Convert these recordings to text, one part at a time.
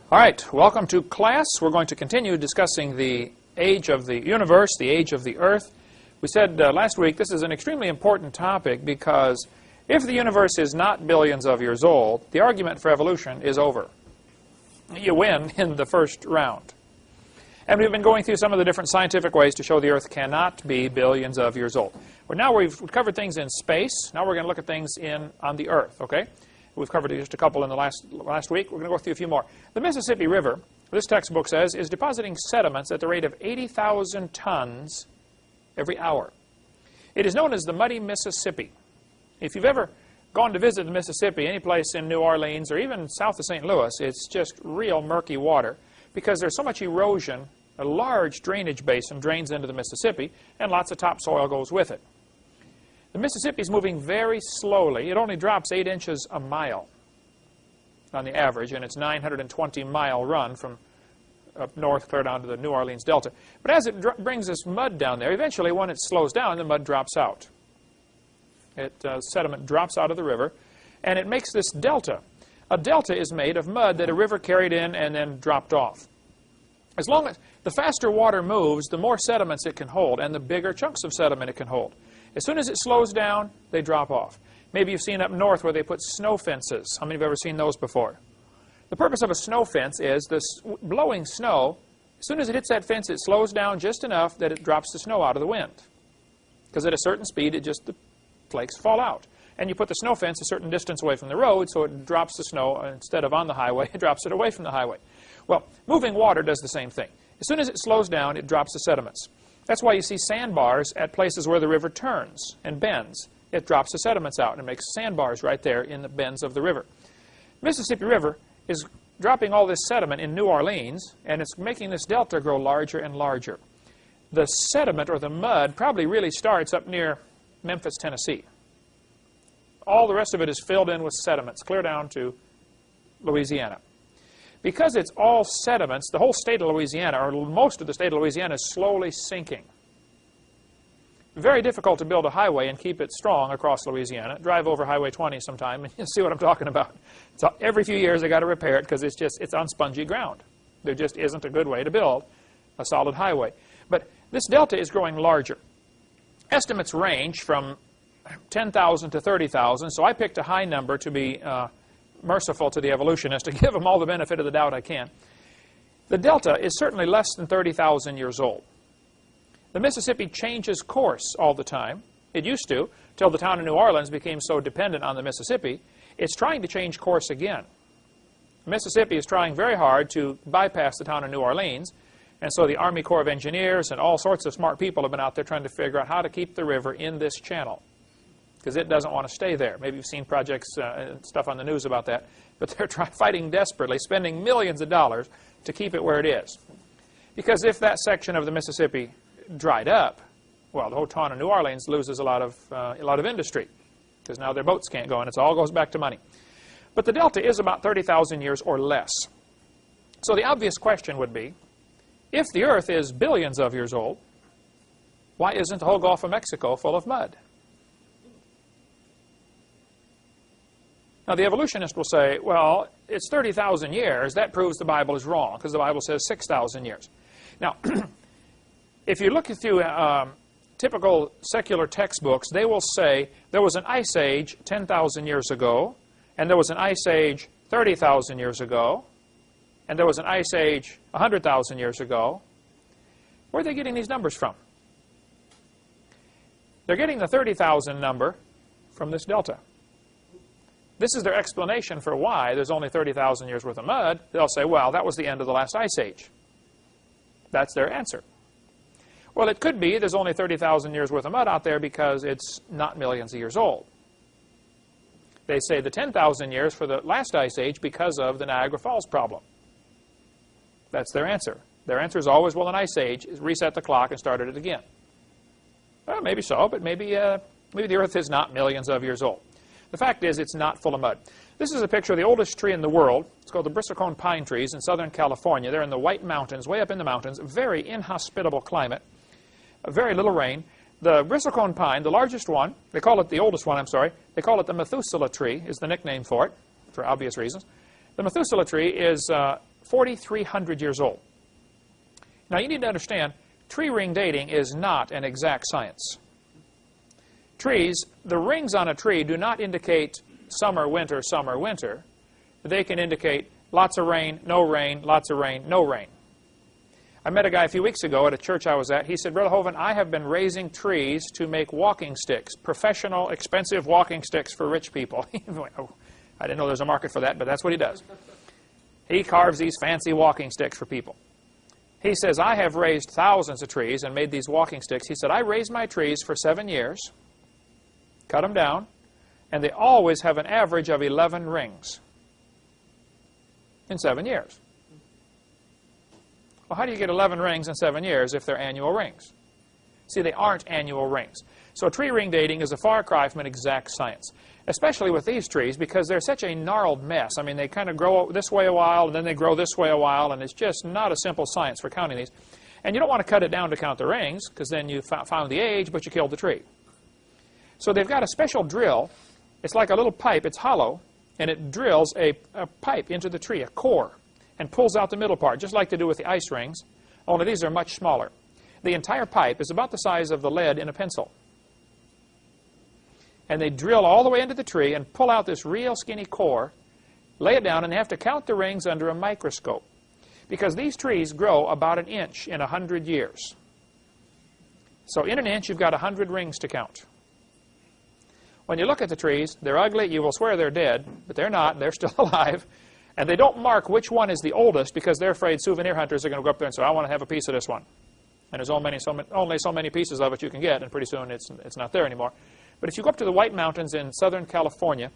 All right, welcome to class. We're going to continue discussing the age of the universe, the age of the Earth. We said last week this is an extremely important topic because if the universe is not billions of years old, the argument for evolution is over. You win in the first round. And we've been going through some of the different scientific ways to show the Earth cannot be billions of years old. Well, now we've covered things in space. Now we're going to look at things on the Earth, okay? We've covered just a couple in the last week. We're going to go through a few more. The Mississippi River, this textbook says, is depositing sediments at the rate of 80,000 tons every hour. It is known as the Muddy Mississippi. If you've ever gone to visit the Mississippi, any place in New Orleans or even south of St. Louis, it's just real murky water because there's so much erosion. A large drainage basin drains into the Mississippi, and lots of topsoil goes with it. The Mississippi is moving very slowly. It only drops 8 inches a mile on the average in its 920-mile run from up north clear down to the New Orleans Delta. But as it brings this mud down there, eventually when it slows down, the mud drops out. Sediment drops out of the river, and it makes this delta. A delta is made of mud that a river carried in and then dropped off. As long as the faster water moves, the more sediments it can hold, and the bigger chunks of sediment it can hold. As soon as it slows down, they drop off. Maybe you've seen up north where they put snow fences. How many of you have ever seen those before? The purpose of a snow fence is the blowing snow, as soon as it hits that fence, it slows down just enough that it drops the snow out of the wind. Because at a certain speed, the flakes fall out. And you put the snow fence a certain distance away from the road, so it drops the snow, instead of on the highway, it drops it away from the highway. Well, moving water does the same thing. As soon as it slows down, it drops the sediments. That's why you see sandbars at places where the river turns and bends. It drops the sediments out and it makes sandbars right there in the bends of the river. Mississippi River is dropping all this sediment in New Orleans, and it's making this delta grow larger and larger. The sediment, or the mud, probably really starts up near Memphis, Tennessee. All the rest of it is filled in with sediments, clear down to Louisiana. Because it's all sediments, the whole state of Louisiana, or most of the state of Louisiana, is slowly sinking. Very difficult to build a highway and keep it strong across Louisiana. Drive over Highway 20 sometime and you'll see what I'm talking about. So every few years they got to repair it because it's on spongy ground. There just isn't a good way to build a solid highway. But this delta is growing larger. Estimates range from 10,000 to 30,000, so I picked a high number to be merciful to the evolutionists, to give them all the benefit of the doubt I can. The delta is certainly less than 30,000 years old. The Mississippi changes course all the time. It used to, till the town of New Orleans became so dependent on the Mississippi. It's trying to change course again. Mississippi is trying very hard to bypass the town of New Orleans, and so the Army Corps of Engineers and all sorts of smart people have been out there trying to figure out how to keep the river in this channel, because it doesn't want to stay there. Maybe you've seen projects and stuff on the news about that, but they're fighting desperately, spending millions of dollars to keep it where it is. Because if that section of the Mississippi dried up, well, the whole town of New Orleans loses a lot of industry, because now their boats can't go, and it all goes back to money. But the delta is about 30,000 years or less. So the obvious question would be, if the Earth is billions of years old, why isn't the whole Gulf of Mexico full of mud? Now, the evolutionist will say, well, it's 30,000 years. That proves the Bible is wrong, because the Bible says 6,000 years. Now, if you look through typical secular textbooks, they will say there was an ice age 10,000 years ago, and there was an ice age 30,000 years ago, and there was an ice age 100,000 years ago. Where are they getting these numbers from? They're getting the 30,000 number from this delta. This is their explanation for why there's only 30,000 years worth of mud. They'll say, well, that was the end of the last ice age. That's their answer. Well, it could be there's only 30,000 years worth of mud out there because it's not millions of years old. They say the 10,000 years for the last ice age because of the Niagara Falls problem. That's their answer. Their answer is always, well, an ice age, reset the clock and started it again. Well, maybe so, but maybe the Earth is not millions of years old. The fact is, it's not full of mud. This is a picture of the oldest tree in the world. It's called the bristlecone pine trees in southern California. They're in the White Mountains, way up in the mountains. Very inhospitable climate. Very little rain. The bristlecone pine, the largest one, they call it the oldest one, I'm sorry. They call it the Methuselah tree, is the nickname for it, for obvious reasons. The Methuselah tree is 4,300 years old. Now you need to understand, tree ring dating is not an exact science. Trees, the rings on a tree do not indicate summer, winter, summer, winter. They can indicate lots of rain, lots of rain, no rain. I met a guy a few weeks ago at a church I was at. He said, Brother Hovind, I have been raising trees to make walking sticks, professional, expensive walking sticks for rich people. Oh, I didn't know there was a market for that, but that's what he does. He carves these fancy walking sticks for people. He says, I have raised thousands of trees and made these walking sticks. He said, I raised my trees for 7 years, cut them down, and they always have an average of 11 rings in 7 years. Well, how do you get 11 rings in 7 years if they're annual rings? See, they aren't annual rings. So tree ring dating is a far cry from an exact science, especially with these trees because they're such a gnarled mess. I mean, they kind of grow this way a while, and then they grow this way a while, and it's just not a simple science for counting these. And you don't want to cut it down to count the rings because then you found the age, but you killed the tree. So they've got a special drill. It's like a little pipe. It's hollow, and it drills a pipe into the tree, a core, and pulls out the middle part, just like they do with the ice rings, only these are much smaller. The entire pipe is about the size of the lead in a pencil. And they drill all the way into the tree and pull out this real skinny core, lay it down, and they have to count the rings under a microscope. Because these trees grow about 1 inch in 100 years. So in 1 inch, you've got 100 rings to count. When you look at the trees, they're ugly. You will swear they're dead, but they're not. They're still alive. And they don't mark which one is the oldest because they're afraid souvenir hunters are going to go up there and say, I want to have a piece of this one. And there's only so many pieces of it you can get, and pretty soon it's not there anymore. But if you go up to the White Mountains in Southern California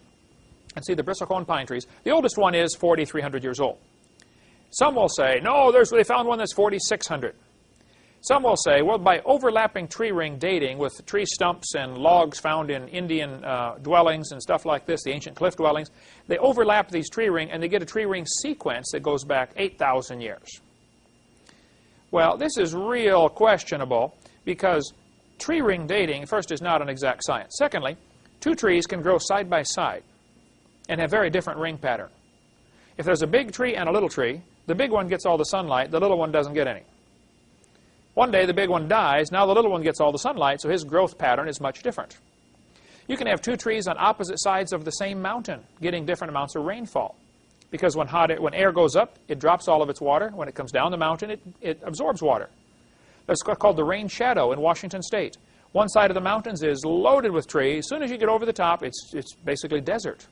and see the bristlecone pine trees, the oldest one is 4,300 years old. Some will say, no, they found one that's 4,600. Some will say, well, by overlapping tree ring dating with tree stumps and logs found in Indian dwellings and stuff like this, the ancient cliff dwellings, they overlap these tree ring and they get a tree ring sequence that goes back 8,000 years. Well, this is real questionable because tree ring dating, first, is not an exact science. Secondly, two trees can grow side by side and have very different ring pattern. If there's a big tree and a little tree, the big one gets all the sunlight, the little one doesn't get any. One day the big one dies, now the little one gets all the sunlight, so his growth pattern is much different. You can have two trees on opposite sides of the same mountain getting different amounts of rainfall. Because when air goes up, it drops all of its water. When it comes down the mountain, it absorbs water. That's called the rain shadow in Washington State. One side of the mountains is loaded with trees. As soon as you get over the top, it's basically desert.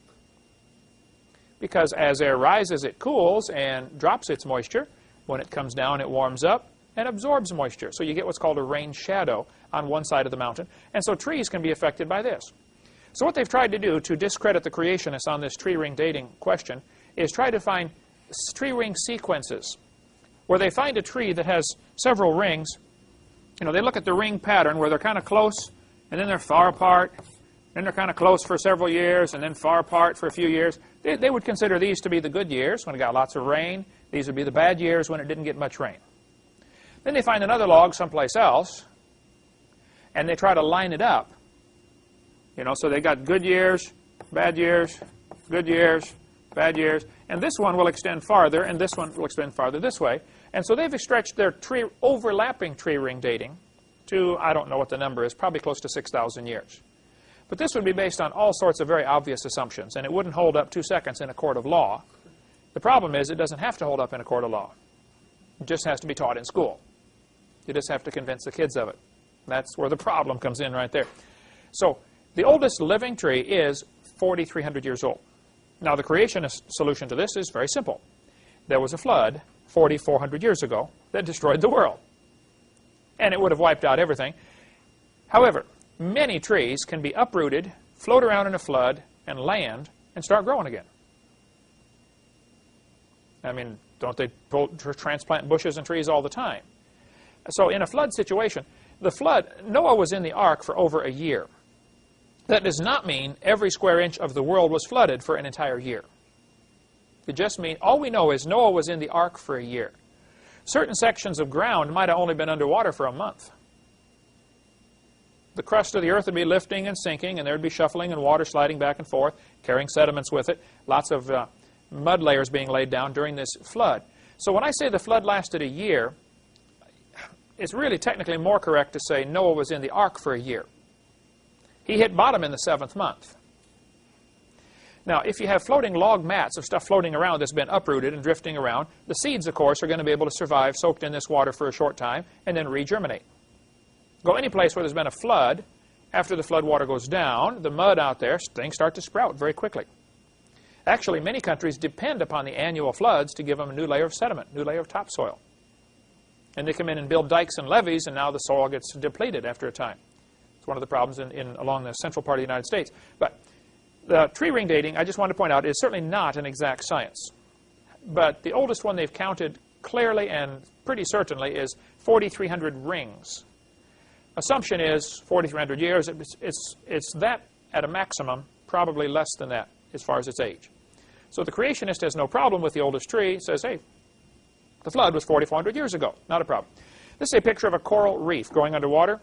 Because as air rises, it cools and drops its moisture. When it comes down, it warms up and absorbs moisture. So you get what's called a rain shadow on one side of the mountain. And so trees can be affected by this. So what they've tried to do to discredit the creationists on this tree ring dating question is try to find tree ring sequences where they find a tree that has several rings. You know, they look at the ring pattern where they're kind of close and then they're far apart. Then they're kind of close for several years and then far apart for a few years. They would consider these to be the good years when it got lots of rain. These would be the bad years when it didn't get much rain. Then they find another log someplace else, and they try to line it up. You know, so they got good years, bad years, good years, bad years, and this one will extend farther, and this one will extend farther this way. And so they've stretched their overlapping tree ring dating to, I don't know what the number is, probably close to 6,000 years. But this would be based on all sorts of very obvious assumptions, and it wouldn't hold up 2 seconds in a court of law. The problem is it doesn't have to hold up in a court of law. It just has to be taught in school. You just have to convince the kids of it. That's where the problem comes in right there. So the oldest living tree is 4,300 years old. Now the creationist solution to this is very simple. There was a flood 4,400 years ago that destroyed the world. And it would have wiped out everything. However, many trees can be uprooted, float around in a flood, and land, and start growing again. I mean, don't they transplant bushes and trees all the time? So in a flood situation, Noah was in the ark for over a year. That does not mean every square inch of the world was flooded for an entire year. It just means, all we know is Noah was in the ark for a year. Certain sections of ground might have only been underwater for a month. The crust of the earth would be lifting and sinking, and there would be shuffling and water sliding back and forth, carrying sediments with it, lots of mud layers being laid down during this flood. So when I say the flood lasted a year, it's really technically more correct to say Noah was in the ark for a year. He hit bottom in the 7th month. Now, if you have floating log mats of stuff floating around that's been uprooted and drifting around, the seeds, of course, are going to be able to survive soaked in this water for a short time and then regerminate. Go any place where there's been a flood, after the flood water goes down, the mud out there, things start to sprout very quickly. Actually, many countries depend upon the annual floods to give them a new layer of sediment, new layer of topsoil. And they come in and build dikes and levees, and now the soil gets depleted after a time. It's one of the problems along the central part of the United States. But the tree ring dating, I just want to point out, is certainly not an exact science. But the oldest one they've counted clearly and pretty certainly is 4,300 rings. Assumption is 4,300 years. It's that at a maximum, probably less than that as far as its age. So the creationist has no problem with the oldest tree. Says, hey, the flood was 4,400 years ago. Not a problem. This is a picture of a coral reef growing underwater.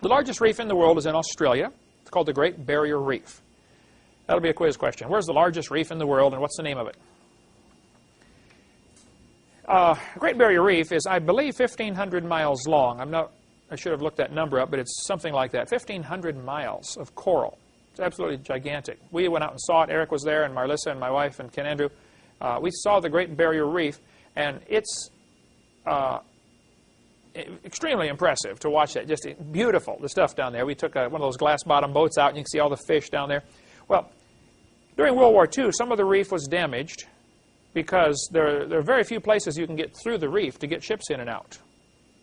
The largest reef in the world is in Australia. It's called the Great Barrier Reef. That'll be a quiz question. Where's the largest reef in the world, and what's the name of it? Great Barrier Reef is, I believe, 1,500 miles long. I should have looked that number up, but it's something like that. 1,500 miles of coral. It's absolutely gigantic. We went out and saw it. Eric was there, and Marlissa and my wife and Ken Andrew. We saw the Great Barrier Reef, and it's extremely impressive to watch that. Just beautiful, the stuff down there. We took one of those glass-bottom boats out, and you can see all the fish down there. Well, during World War II, some of the reef was damaged because there are very few places you can get through the reef to get ships in and out.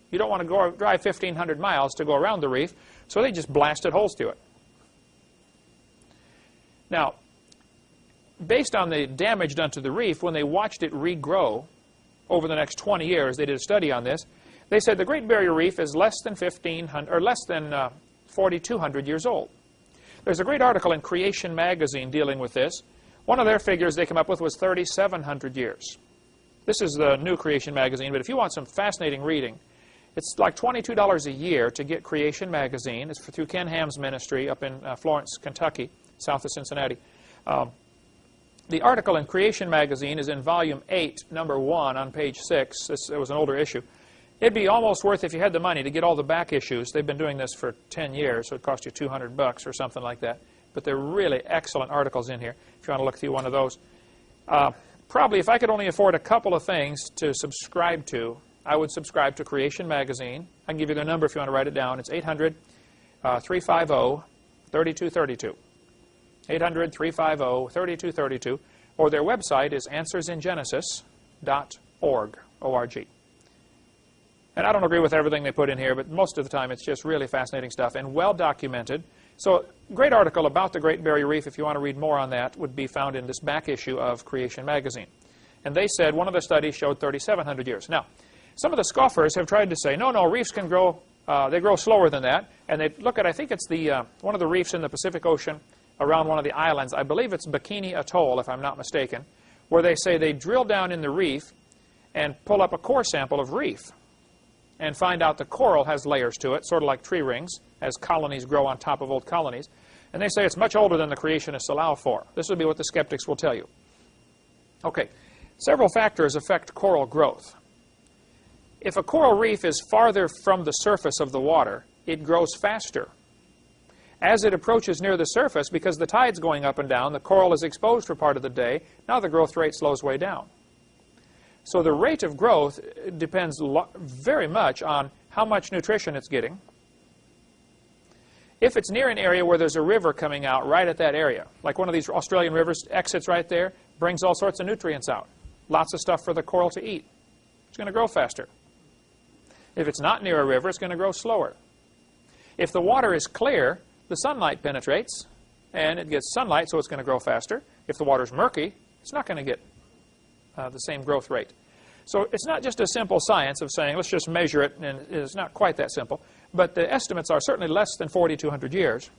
You don't want to drive 1,500 miles to go around the reef, so they just blasted holes through it. Now, based on the damage done to the reef, when they watched it regrow over the next 20 years, they did a study on this. They said the Great Barrier Reef is less than 4,200 years old. There's a great article in Creation magazine dealing with this. One of their figures they came up with was 3,700 years. This is the new Creation magazine, but if you want some fascinating reading, it's like $22 a year to get Creation magazine. It's through Ken Ham's ministry up in Florence, Kentucky, south of Cincinnati. The article in Creation magazine is in volume 8, number 1, on page 6. It was an older issue. It'd be almost worth, if you had the money, to get all the back issues. They've been doing this for 10 years, so it cost you $200 or something like that. But they're really excellent articles in here, if you want to look through one of those. Probably, if I could only afford a couple of things to subscribe to, I would subscribe to Creation magazine. I can give you their number if you want to write it down. It's 800-350-3232. 800-350-3232. Or their website is answersingenesis.org. O-R-G. And I don't agree with everything they put in here, but most of the time it's just really fascinating stuff and well documented. So, great article about the Great Barrier Reef, if you want to read more on that, would be found in this back issue of Creation magazine. And they said one of the studies showed 3,700 years. Now, some of the scoffers have tried to say, no, reefs can grow, they grow slower than that. And they look at, I think it's the one of the reefs in the Pacific Ocean around one of the islands. I believe it's Bikini Atoll, if I'm not mistaken, where they say they drill down in the reef and pull up a core sample of reef and find out the coral has layers to it, sort of like tree rings, as colonies grow on top of old colonies. And they say it's much older than the creationists allow for. This would be what the skeptics will tell you. Okay, several factors affect coral growth. If a coral reef is farther from the surface of the water, it grows faster. As it approaches near the surface, because the tide's going up and down, the coral is exposed for part of the day. Now the growth rate slows way down. So the rate of growth depends very much on how much nutrition it's getting. If it's near an area where there's a river coming out right at that area, like one of these Australian rivers exits right there, brings all sorts of nutrients out. Lots of stuff for the coral to eat. It's going to grow faster. If it's not near a river, it's going to grow slower. If the water is clear, the sunlight penetrates, and it gets sunlight, so it's going to grow faster. If the water's murky, it's not going to get the same growth rate. So it's not just a simple science of saying, let's just measure it, and it's not quite that simple. But the estimates are certainly less than 4,200 years.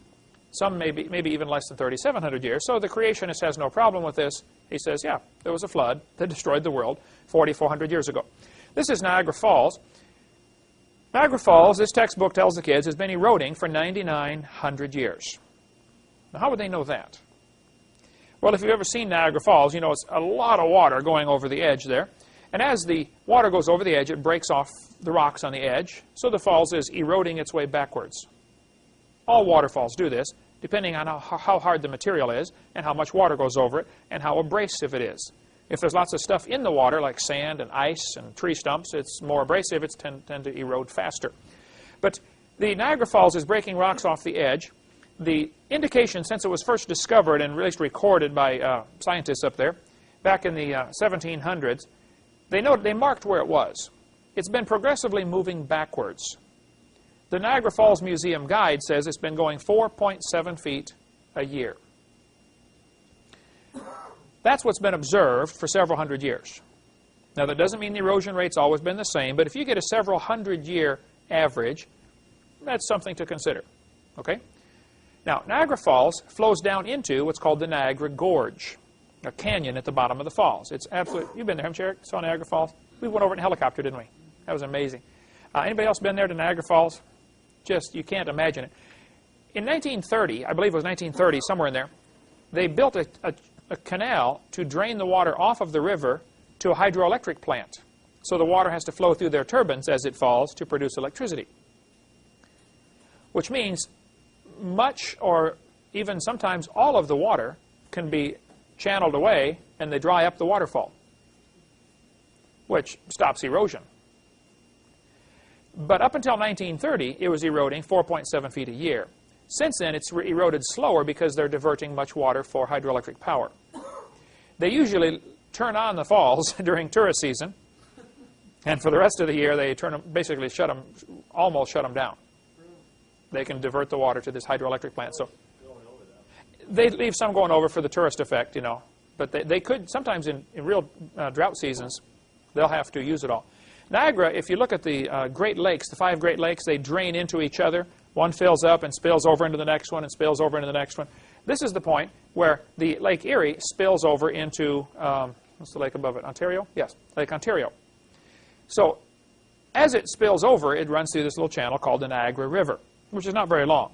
Some maybe even less than 3,700 years. So the creationist has no problem with this. He says, yeah, there was a flood that destroyed the world 4,400 years ago. This is Niagara Falls. Niagara Falls, this textbook tells the kids, has been eroding for 9,900 years. Now, how would they know that? Well, if you've ever seen Niagara Falls, you know it's a lot of water going over the edge there. And as the water goes over the edge, it breaks off the rocks on the edge, so the falls is eroding its way backwards. All waterfalls do this, depending on how hard the material is, and how much water goes over it, and how abrasive it is. If there's lots of stuff in the water, like sand and ice and tree stumps, it's more abrasive, it's tend to erode faster. But the Niagara Falls is breaking rocks off the edge. The indication, since it was first discovered and at least recorded by scientists up there, back in the 1700s, they marked where it was. It's been progressively moving backwards. The Niagara Falls Museum Guide says it's been going 4.7 feet a year. That's what's been observed for several hundred years. Now, that doesn't mean the erosion rate's always been the same, but if you get a several hundred-year average, that's something to consider. Okay? Now, Niagara Falls flows down into what's called the Niagara Gorge, a canyon at the bottom of the falls. It's absolute. You've been there, haven't you, Eric? Saw Niagara Falls? We went over it in a helicopter, didn't we? That was amazing. Anybody else been there to Niagara Falls? Just, you can't imagine it. In 1930, I believe it was 1930, somewhere in there, they built a canal to drain the water off of the river to a hydroelectric plant. So the water has to flow through their turbines as it falls to produce electricity. Which means much or even sometimes all of the water can be channeled away and they dry up the waterfall, which stops erosion. But up until 1930, it was eroding 4.7 feet a year. Since then, it's eroded slower because they're diverting much water for hydroelectric power. They usually turn on the falls during tourist season, and for the rest of the year, they basically almost shut them down. They can divert the water to this hydroelectric plant. So they leave some going over for the tourist effect, you know. But they could, sometimes in real drought seasons, they'll have to use it all. Niagara, if you look at the Great Lakes, the 5 Great Lakes, they drain into each other. One fills up and spills over into the next one and spills over into the next one. This is the point where the Lake Erie spills over into, what's the lake above it, Ontario? Yes, Lake Ontario. So as it spills over, it runs through this little channel called the Niagara River, which is not very long.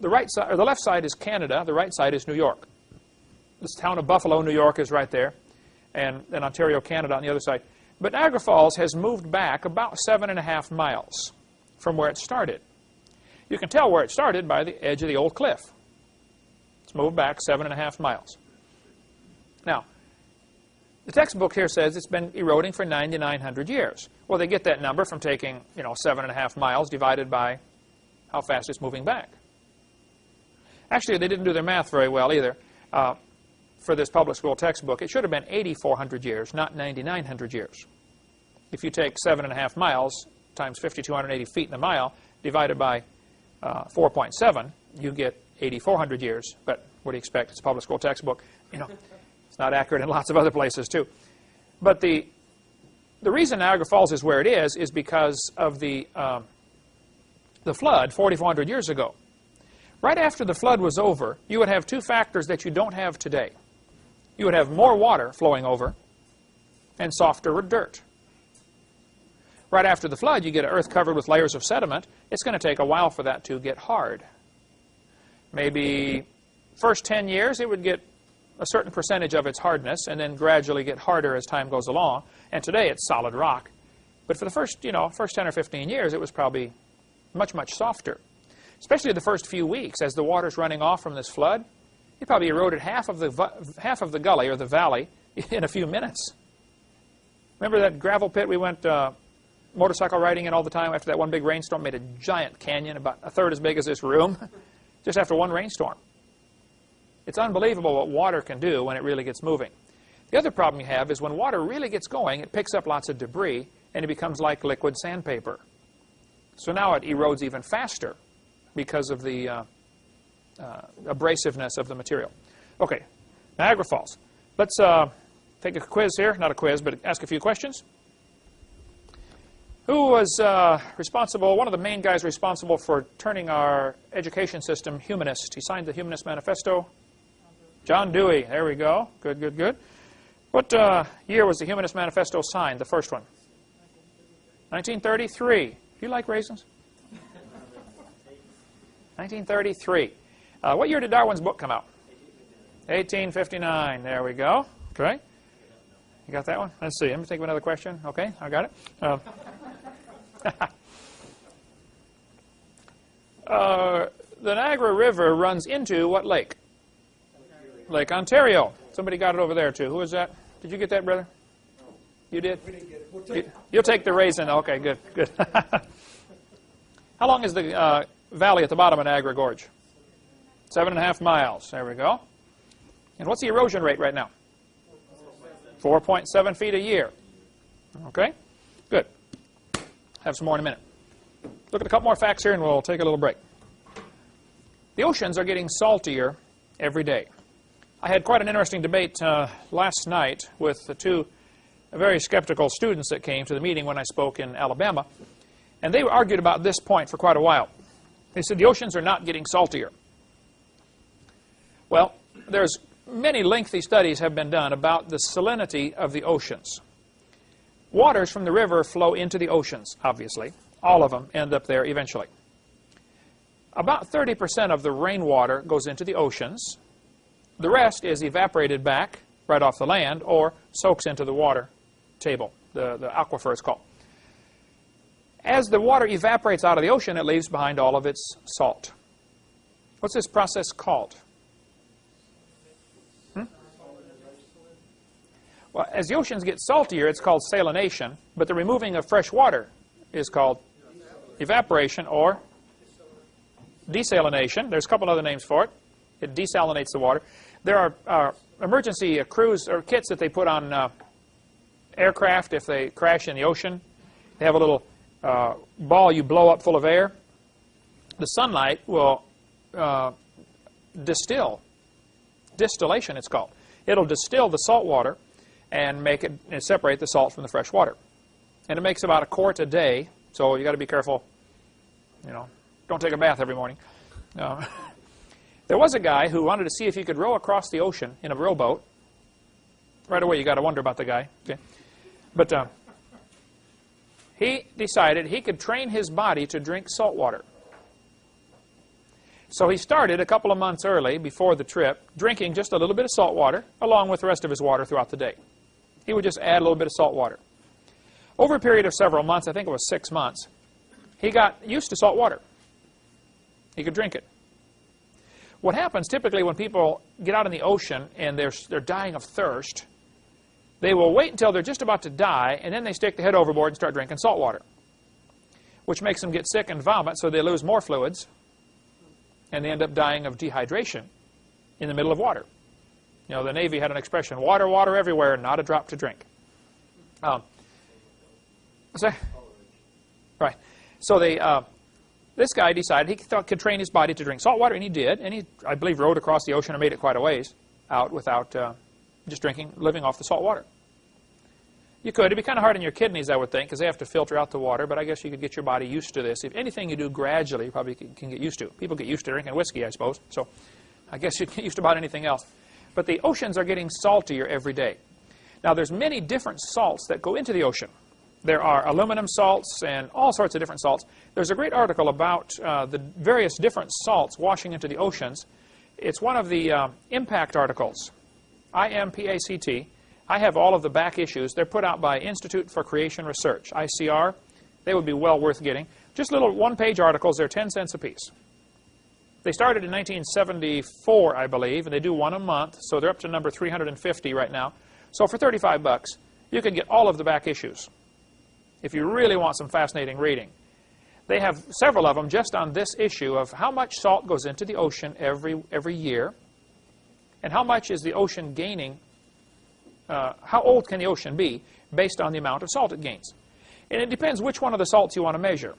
The right side, or the left side is Canada, the right side is New York. This town of Buffalo, New York is right there, and then Ontario, Canada on the other side. But Niagara Falls has moved back about 7.5 miles from where it started. You can tell where it started by the edge of the old cliff. It's moved back 7.5 miles. Now, the textbook here says it's been eroding for 9,900 years. Well, they get that number from taking, 7.5 miles divided by how fast it's moving back. Actually, they didn't do their math very well either. For this public school textbook, it should have been 8,400 years, not 9,900 years. If you take 7.5 miles times 5,280 feet in a mile, divided by 4.7, you get 8,400 years. But what do you expect? It's a public school textbook. It's not accurate in lots of other places, too. But the reason Niagara Falls is where it is because of the flood 4,400 years ago. Right after the flood was over, you would have 2 factors that you don't have today. You would have more water flowing over and softer dirt. Right after the flood, you get an earth covered with layers of sediment. It's going to take a while for that to get hard. Maybe first 10 years, it would get a certain percentage of its hardness and then gradually get harder as time goes along. And today, it's solid rock. But for the first 10 or 15 years, it was probably much, much softer. Especially the first few weeks, as the water's running off from this flood, it probably eroded half of the gully or the valley in a few minutes. Remember that gravel pit we went motorcycle riding in all the time after that one big rainstorm? Made a giant canyon about a third as big as this room, just after one rainstorm. It's unbelievable what water can do when it really gets moving. The other problem you have is when water really gets going, it picks up lots of debris, and it becomes like liquid sandpaper. So now it erodes even faster because of the abrasiveness of the material. Okay, Niagara Falls. Let's take a quiz here. Not a quiz, but ask a few questions. Who was responsible, one of the main guys responsible for turning our education system humanist? He signed the Humanist Manifesto. John Dewey. There we go. Good, good, good. What year was the Humanist Manifesto signed, the first one? 1933. Do you like raisins? 1933. What year did Darwin's book come out? 1859. There we go. Okay. You got that one? Let's see. Let me think of another question. Okay, I got it. The Niagara River runs into what lake? Lake Ontario. Somebody got it over there, too. Who was that? Did you get that, brother? You did? We didn't get it. You'll take the raisin. Okay, good, good. How long is the valley at the bottom of Niagara Gorge? 7.5 miles. There we go. And what's the erosion rate right now? 4.7 feet a year. Okay, good. Have some more in a minute. Look at a couple more facts here, and we'll take a little break. The oceans are getting saltier every day. I had quite an interesting debate last night with the two very skeptical students that came to the meeting when I spoke in Alabama, and they argued about this point for quite a while. They said the oceans are not getting saltier. Well, there's many lengthy studies have been done about the salinity of the oceans. Waters from the river flow into the oceans, obviously. All of them end up there eventually. About 30% of the rainwater goes into the oceans. The rest is evaporated back right off the land or soaks into the water table, the aquifer it's called. As the water evaporates out of the ocean, it leaves behind all of its salt. What's this process called? Well, as the oceans get saltier, it's called salination, but the removing of fresh water is called evaporation or desalination. There's a couple other names for it. It desalinates the water. There are emergency cruise or kits that they put on aircraft if they crash in the ocean. They have a little ball you blow up full of air. The sunlight will distill. Distillation, it's called. It'll distill the salt water and make it and separate the salt from the fresh water. And it makes about a quart a day, so you got to be careful. You know, don't take a bath every morning. There was a guy who wanted to see if he could row across the ocean in a rowboat. Right away, you got to wonder about the guy. Okay, but he decided he could train his body to drink salt water. So he started a couple of months early, before the trip, drinking just a little bit of salt water, along with the rest of his water throughout the day. He would just add a little bit of salt water. Over a period of several months, I think it was 6 months, he got used to salt water. He could drink it. What happens typically when people get out in the ocean and they're dying of thirst, they will wait until they're just about to die, and then they stick the head overboard and start drinking salt water, which makes them get sick and vomit, so they lose more fluids, and they end up dying of dehydration in the middle of water. You know, the Navy had an expression, water, water everywhere, not a drop to drink. Right. So this guy decided he could train his body to drink salt water, and he did. And he, I believe, rowed across the ocean and made it quite a ways out without just living off the salt water. You could. It'd be kind of hard on your kidneys, I would think, because they have to filter out the water, but I guess you could get your body used to this. If anything you do gradually, you probably can get used to. People get used to drinking whiskey, I suppose, so I guess you get used to about anything else. But the oceans are getting saltier every day. Now, there's many different salts that go into the ocean. There are aluminum salts and all sorts of different salts. There's a great article about the various different salts washing into the oceans. It's one of the impact articles, IMPACT. I have all of the back issues. They're put out by Institute for Creation Research, ICR. They would be well worth getting. Just little one-page articles. They're 10 cents apiece. They started in 1974, I believe, and they do one a month, so they're up to number 350 right now. So for 35 bucks, you can get all of the back issues if you really want some fascinating reading. They have several of them just on this issue of how much salt goes into the ocean every year, and how much is the ocean gaining, how old can the ocean be based on the amount of salt it gains. And it depends which one of the salts you want to measure.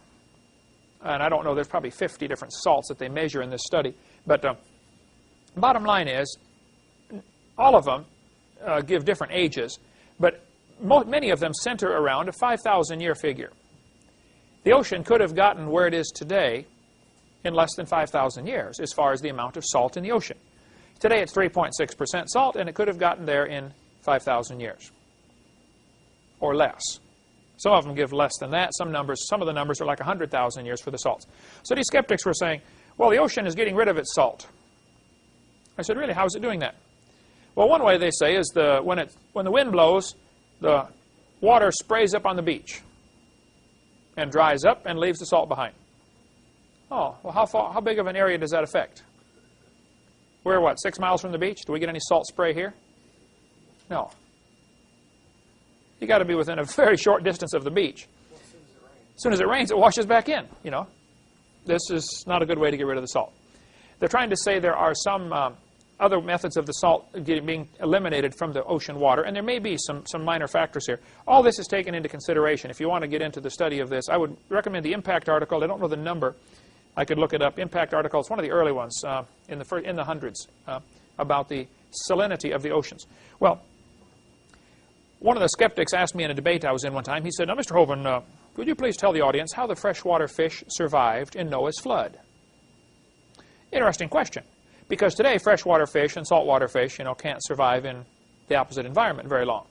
And I don't know, there's probably 50 different salts that they measure in this study. But bottom line is, all of them give different ages, but many of them center around a 5,000-year figure. The ocean could have gotten where it is today in less than 5,000 years as far as the amount of salt in the ocean. Today it's 3.6% salt, and it could have gotten there in 5,000 years or less. Some of them give less than that. Some of the numbers are like 100,000 years for the salts. So these skeptics were saying, well, the ocean is getting rid of its salt. I said, really, how is it doing that? Well, one way they say is when the wind blows, the water sprays up on the beach and dries up and leaves the salt behind. Oh, well, how big of an area does that affect? We're, what, 6 miles from the beach? Do we get any salt spray here? No. You got to be within a very short distance of the beach. As soon as it rains, it washes back in, you know. This is not a good way to get rid of the salt. They're trying to say there are some other methods of the salt being eliminated from the ocean water, and there may be some minor factors here. All this is taken into consideration. If you want to get into the study of this, I would recommend the impact article. I don't know the number. I could look it up. Impact article. It's one of the early ones in the hundreds about the salinity of the oceans. Well, one of the skeptics asked me in a debate I was in one time. He said, "Now, Mr. Hovind, could you please tell the audience how the freshwater fish survived in Noah's flood?" Interesting question, because today freshwater fish and saltwater fish, you know, can't survive in the opposite environment very long.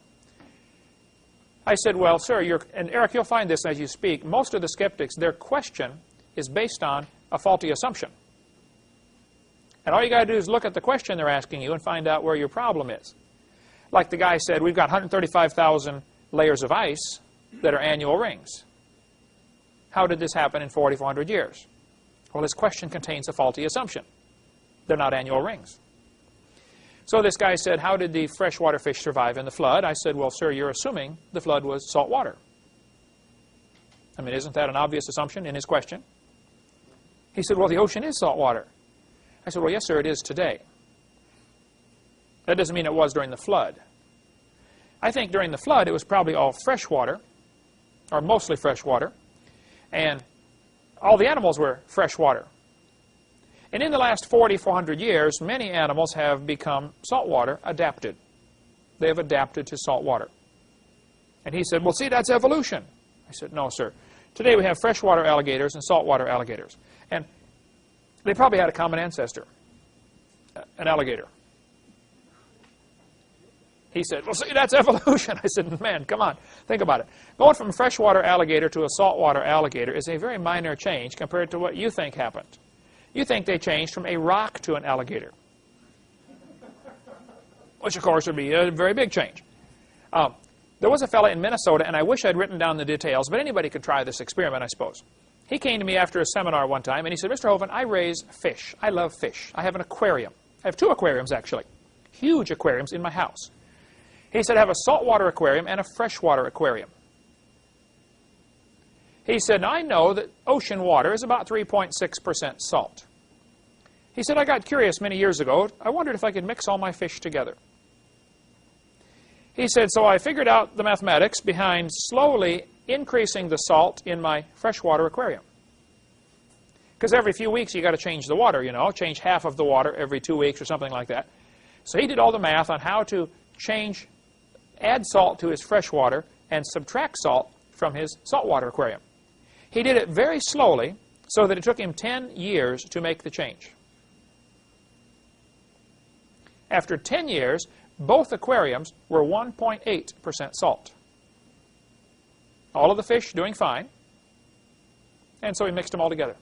I said, "Well, sir, and Eric, you'll find this as you speak. Most of the skeptics, their question is based on a faulty assumption. And all you got to do is look at the question they're asking you and find out where your problem is. Like the guy said, we've got 135,000 layers of ice that are annual rings. How did this happen in 4,400 years? Well, his question contains a faulty assumption. They're not annual rings. So this guy said, how did the freshwater fish survive in the flood? I said, well, sir, you're assuming the flood was salt water. I mean, isn't that an obvious assumption in his question? He said, well, the ocean is salt water. I said, well, yes, sir, it is today. That doesn't mean it was during the flood. I think during the flood it was probably all fresh water, or mostly fresh water, and all the animals were fresh water. And in the last 4,400 years, many animals have become saltwater adapted. They have adapted to salt water. And he said, well, see, that's evolution. I said, no, sir. Today we have freshwater alligators and saltwater alligators. And they probably had a common ancestor, an alligator. He said, well, see, that's evolution. I said, man, come on, think about it. Going from a freshwater alligator to a saltwater alligator is a very minor change compared to what you think happened. You think they changed from a rock to an alligator, which, of course, would be a very big change. There was a fellow in Minnesota, and I wish I'd written down the details, but anybody could try this experiment, I suppose. He came to me after a seminar one time, and he said, Mr. Hovind, I raise fish. I love fish. I have an aquarium. I have 2 aquariums, actually, huge aquariums in my house. He said, I have a saltwater aquarium and a freshwater aquarium. He said, now I know that ocean water is about 3.6% salt. He said, I got curious many years ago. I wondered if I could mix all my fish together. He said, so I figured out the mathematics behind slowly increasing the salt in my freshwater aquarium. Because every few weeks you got to change the water, you know, change half of the water every 2 weeks or something like that. So he did all the math on how to add salt to his freshwater and subtract salt from his saltwater aquarium. He did it very slowly so that it took him 10 years to make the change. After 10 years, both aquariums were 1.8% salt. All of the fish doing fine, and so he mixed them all together.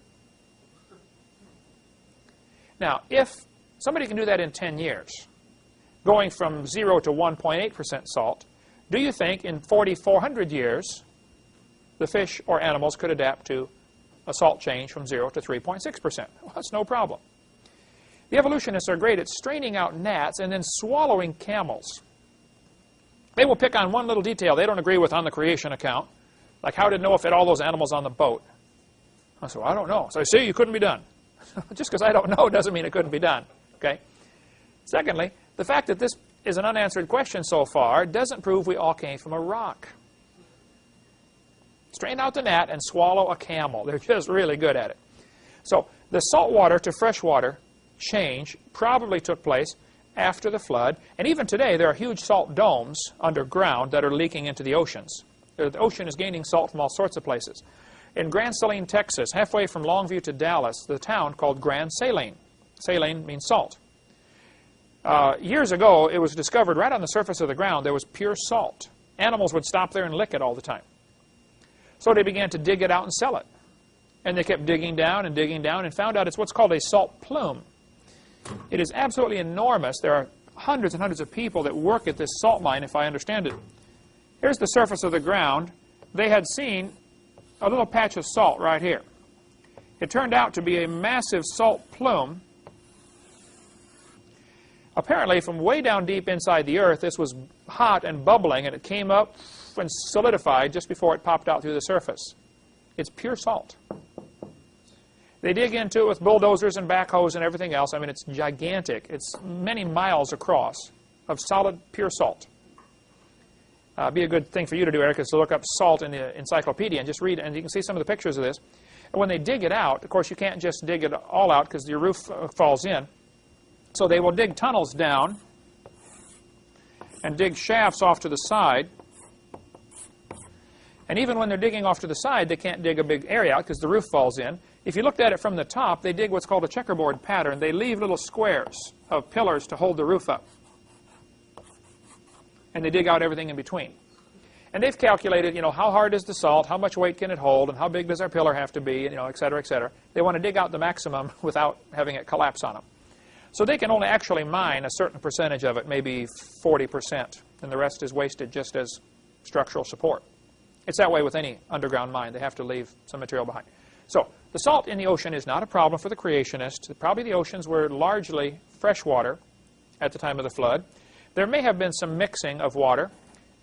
Now, if somebody can do that in 10 years, going from 0 to 1.8% salt, do you think in 4,400 years the fish or animals could adapt to a salt change from 0 to 3.6%? Well, that's no problem. The evolutionists are great at straining out gnats and then swallowing camels. They will pick on one little detail they don't agree with on the creation account, like how did Noah fit all those animals on the boat? I said, well, I don't know. So I see, you couldn't be done. Just because I don't know doesn't mean it couldn't be done. Okay. Secondly, the fact that this is an unanswered question so far doesn't prove we all came from a rock. Strain out the gnat and swallow a camel. They're just really good at it. So the saltwater to freshwater change probably took place after the flood. And even today, there are huge salt domes underground that are leaking into the oceans. The ocean is gaining salt from all sorts of places. In Grand Saline, Texas, halfway from Longview to Dallas, the town called Grand Saline. Saline means salt. Years ago, it was discovered right on the surface of the ground there was pure salt. Animals would stop there and lick it all the time. So they began to dig it out and sell it. And they kept digging down and found out it's what's called a salt plume. It is absolutely enormous. There are hundreds and hundreds of people that work at this salt mine, if I understand it Here's the surface of the ground. They had seen a little patch of salt right here. It turned out to be a massive salt plume. Apparently, from way down deep inside the earth, this was hot and bubbling, and it came up and solidified just before it popped out through the surface. It's pure salt. They dig into it with bulldozers and backhoes and everything else. I mean, it's gigantic. It's many miles across of solid, pure salt. Be a good thing for you to do, Eric, is to look up salt in the encyclopedia and just read it, and you can see some of the pictures of this. And when they dig it out, of course, you can't just dig it all out because your roof falls in. So they will dig tunnels down and dig shafts off to the side. And even when they're digging off to the side, they can't dig a big area out because the roof falls in. If you looked at it from the top, they dig what's called a checkerboard pattern. They leave little squares of pillars to hold the roof up. And they dig out everything in between. And they've calculated, you know, how hard is the salt, how much weight can it hold, and how big does our pillar have to be, you know, et cetera, et cetera. They want to dig out the maximum without having it collapse on them. So they can only actually mine a certain percentage of it, maybe 40%, and the rest is wasted just as structural support. It's that way with any underground mine. They have to leave some material behind. So the salt in the ocean is not a problem for the creationists. Probably the oceans were largely freshwater at the time of the flood. There may have been some mixing of water.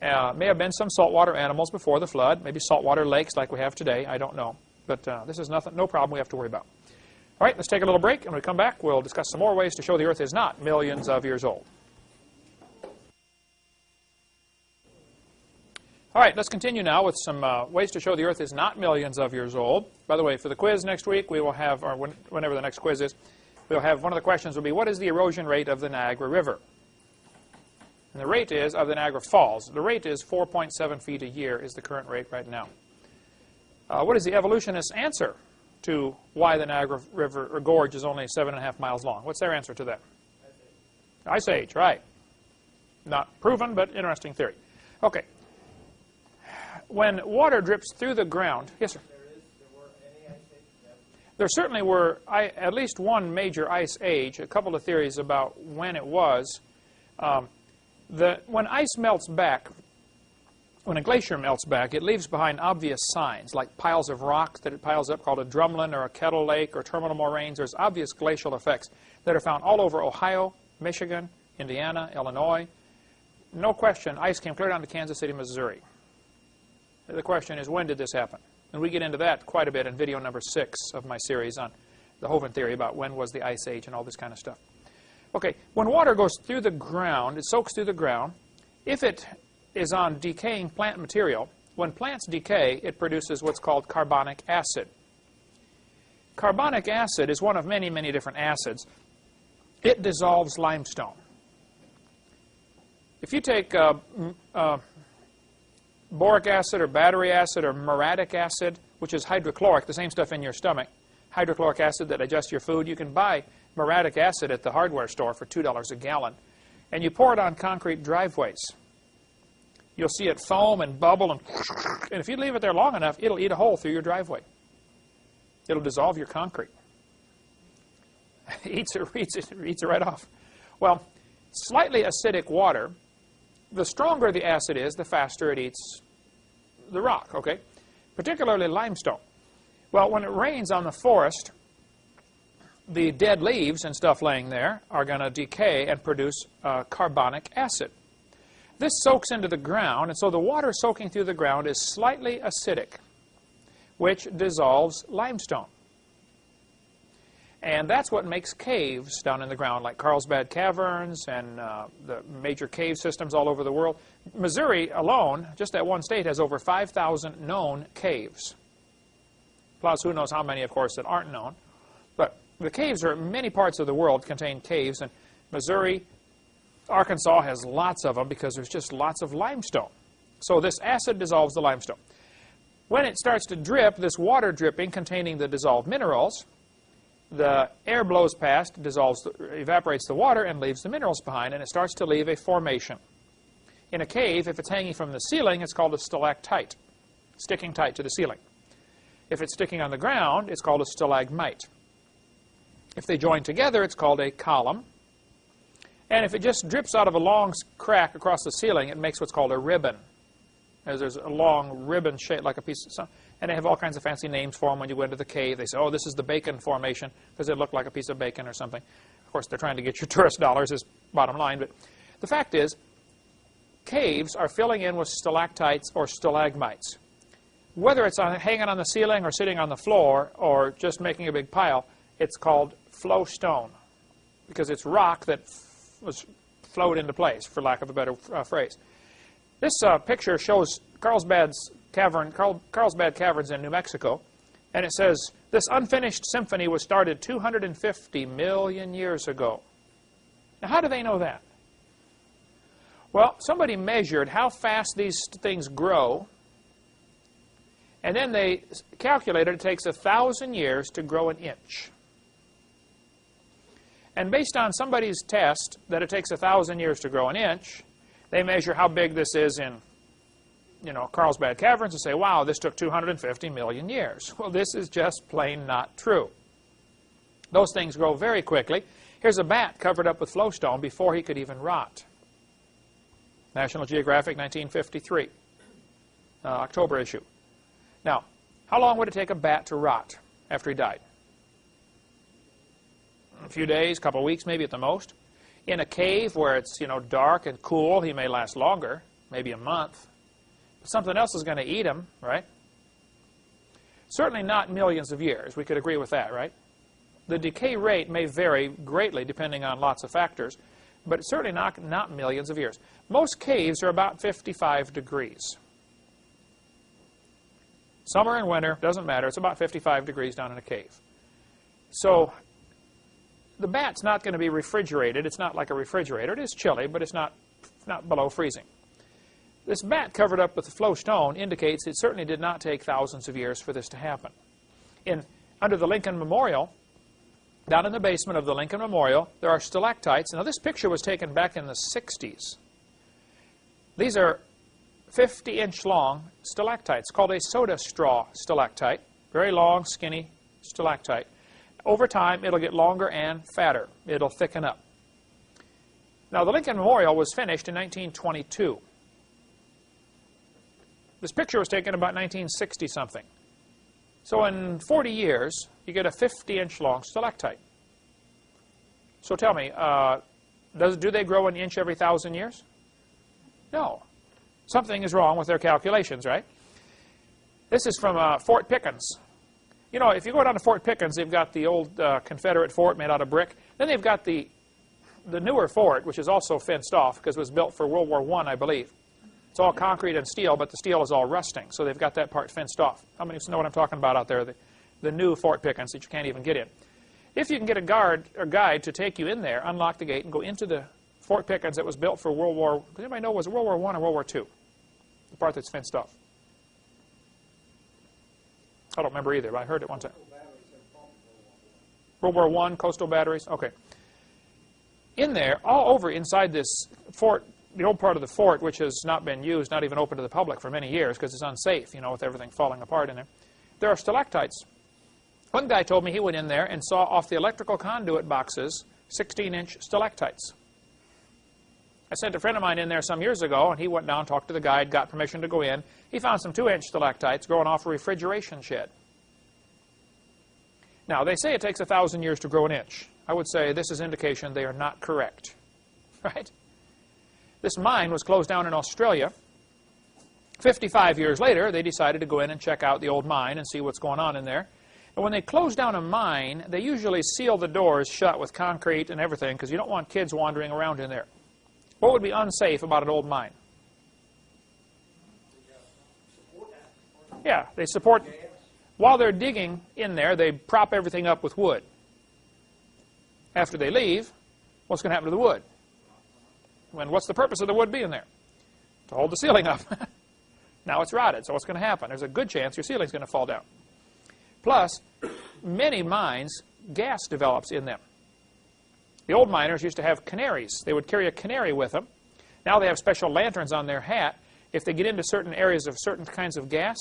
May have been some saltwater animals before the flood, maybe saltwater lakes like we have today. I don't know. But this is no problem we have to worry about. All right, let's take a little break, and when we come back, we'll discuss some more ways to show the Earth is not millions of years old. All right, let's continue now with some ways to show the Earth is not millions of years old. By the way, for the quiz next week, we will have, or whenever the next quiz is, we'll have one of the questions will be, what is the erosion rate of the Niagara River? And the rate is, of the Niagara Falls, the rate is 4.7 feet a year is the current rate right now. What is the evolutionist's answer to why the Niagara River or gorge is only 7.5 miles long? What's their answer to that? Ice Age, right. Not proven, but interesting theory. Okay. When water drips through the ground, yes, sir? There were any ice ages? There certainly were at least one major ice age, a couple of theories about when it was. When ice melts back, when a glacier melts back, it leaves behind obvious signs, like piles of rock that it piles up called a drumlin or a kettle lake or terminal moraines. There's obvious glacial effects that are found all over Ohio, Michigan, Indiana, Illinois. No question, ice came clear down to Kansas City, Missouri. The question is, when did this happen? And we get into that quite a bit in video number 6 of my series on the Hovind theory about when was the ice age and all this kind of stuff. Okay, when water goes through the ground, it soaks through the ground. If it is on decaying plant material, when plants decay, it produces what's called carbonic acid. Carbonic acid is one of many, many different acids. It dissolves limestone. If you take boric acid or battery acid or muriatic acid, which is hydrochloric, the same stuff in your stomach, hydrochloric acid that digests your food, you can buy muriatic acid at the hardware store for $2 a gallon, and you pour it on concrete driveways. You'll see it foam and bubble, and if you leave it there long enough, it'll eat a hole through your driveway. It'll dissolve your concrete. Eats it right off. Well, slightly acidic water, the stronger the acid is, the faster it eats the rock, okay? Particularly limestone. Well, when it rains on the forest, the dead leaves and stuff laying there are going to decay and produce carbonic acid. This soaks into the ground, and so the water soaking through the ground is slightly acidic, which dissolves limestone. And that's what makes caves down in the ground, like Carlsbad Caverns and the major cave systems all over the world. Missouri alone, just that one state, has over 5,000 known caves. Plus, who knows how many, of course, that aren't known. But the caves are, many parts of the world contain caves, and Missouri, Arkansas has lots of them because there's just lots of limestone. So this acid dissolves the limestone. When it starts to drip, this water dripping containing the dissolved minerals, the air blows past, evaporates the water, and leaves the minerals behind, and it starts to leave a formation. In a cave, if it's hanging from the ceiling, it's called a stalactite, sticking tight to the ceiling. If it's sticking on the ground, it's called a stalagmite. If they join together, it's called a column. And if it just drips out of a long crack across the ceiling, it makes what's called a ribbon. There's a long ribbon shaped like a piece of something. And they have all kinds of fancy names for them when you go into the cave. They say, oh, this is the bacon formation because it looked like a piece of bacon or something. Of course, they're trying to get your tourist dollars is bottom line. But the fact is, caves are filling in with stalactites or stalagmites. Whether it's hanging on the ceiling or sitting on the floor or just making a big pile, it's called flow stone because it's rock that was flowed into place, for lack of a better phrase. This picture shows Carlsbad Caverns in New Mexico, and it says, this unfinished symphony was started 250 million years ago. Now, how do they know that? Well, somebody measured how fast these things grow, and then they calculated it takes 1,000 years to grow an inch. And based on somebody's test that it takes 1,000 years to grow an inch, they measure how big this is in, Carlsbad Caverns and say, wow, this took 250 million years. Well, this is just plain not true. Those things grow very quickly. Here's a bat covered up with flowstone before he could even rot. National Geographic, 1953, October issue. Now, how long would it take a bat to rot after he died? A few days, a couple of weeks, maybe at the most. In a cave where it's, dark and cool, he may last longer, maybe a month. But something else is going to eat him, right? Certainly not millions of years. We could agree with that, right? The decay rate may vary greatly depending on lots of factors, but certainly not millions of years. Most caves are about 55 degrees. Summer and winter, doesn't matter. It's about 55 degrees down in a cave. So the bat's not going to be refrigerated. It's not like a refrigerator. It is chilly, but it's not below freezing. This bat covered up with the flow stone indicates it certainly did not take thousands of years for this to happen. Under the Lincoln Memorial, down in the basement of the Lincoln Memorial, there are stalactites. Now, this picture was taken back in the 60s. These are 50-inch long stalactites called a soda straw stalactite. Very long, skinny stalactite. Over time, it'll get longer and fatter. It'll thicken up. Now, the Lincoln Memorial was finished in 1922. This picture was taken about 1960-something. So in 40 years, you get a 50-inch long stalactite. So tell me, do they grow an inch every 1,000 years? No. Something is wrong with their calculations, right? This is from Fort Pickens. If you go down to Fort Pickens, they've got the old Confederate fort made out of brick. Then they've got the newer fort, which is also fenced off because it was built for World War I believe. It's all concrete and steel, but the steel is all rusting, so they've got that part fenced off. How many of you know what I'm talking about out there? The new Fort Pickens that you can't even get in. If you can get a guide to take you in there, unlock the gate, and go into the Fort Pickens that was built for World War... Does anybody know, was it World War I or World War II? The part that's fenced off. I don't remember either, but I heard it one time. World War I, coastal batteries? Okay. In there, all over inside this fort, the old part of the fort, which has not been used, not even open to the public for many years because it's unsafe, with everything falling apart in there, there are stalactites. One guy told me he went in there and saw off the electrical conduit boxes 16-inch stalactites. I sent a friend of mine in there some years ago, and he went down, talked to the guide, got permission to go in. He found some 2-inch stalactites growing off a refrigeration shed. Now, they say it takes 1,000 years to grow an inch. I would say this is indication they are not correct, right? This mine was closed down in Australia. 55 years later, they decided to go in and check out the old mine and see what's going on in there. And when they close down a mine, they usually seal the doors shut with concrete and everything because you don't want kids wandering around in there. What would be unsafe about an old mine? Yeah, they support... While they're digging in there, they prop everything up with wood. After they leave, what's going to happen to the wood? What's the purpose of the wood being there? To hold the ceiling up. Now it's rotted, so what's going to happen? There's a good chance your ceiling's going to fall down. Plus, many mines, gas develops in them. The old miners used to have canaries. They would carry a canary with them. Now they have special lanterns on their hat. If they get into certain areas of certain kinds of gas,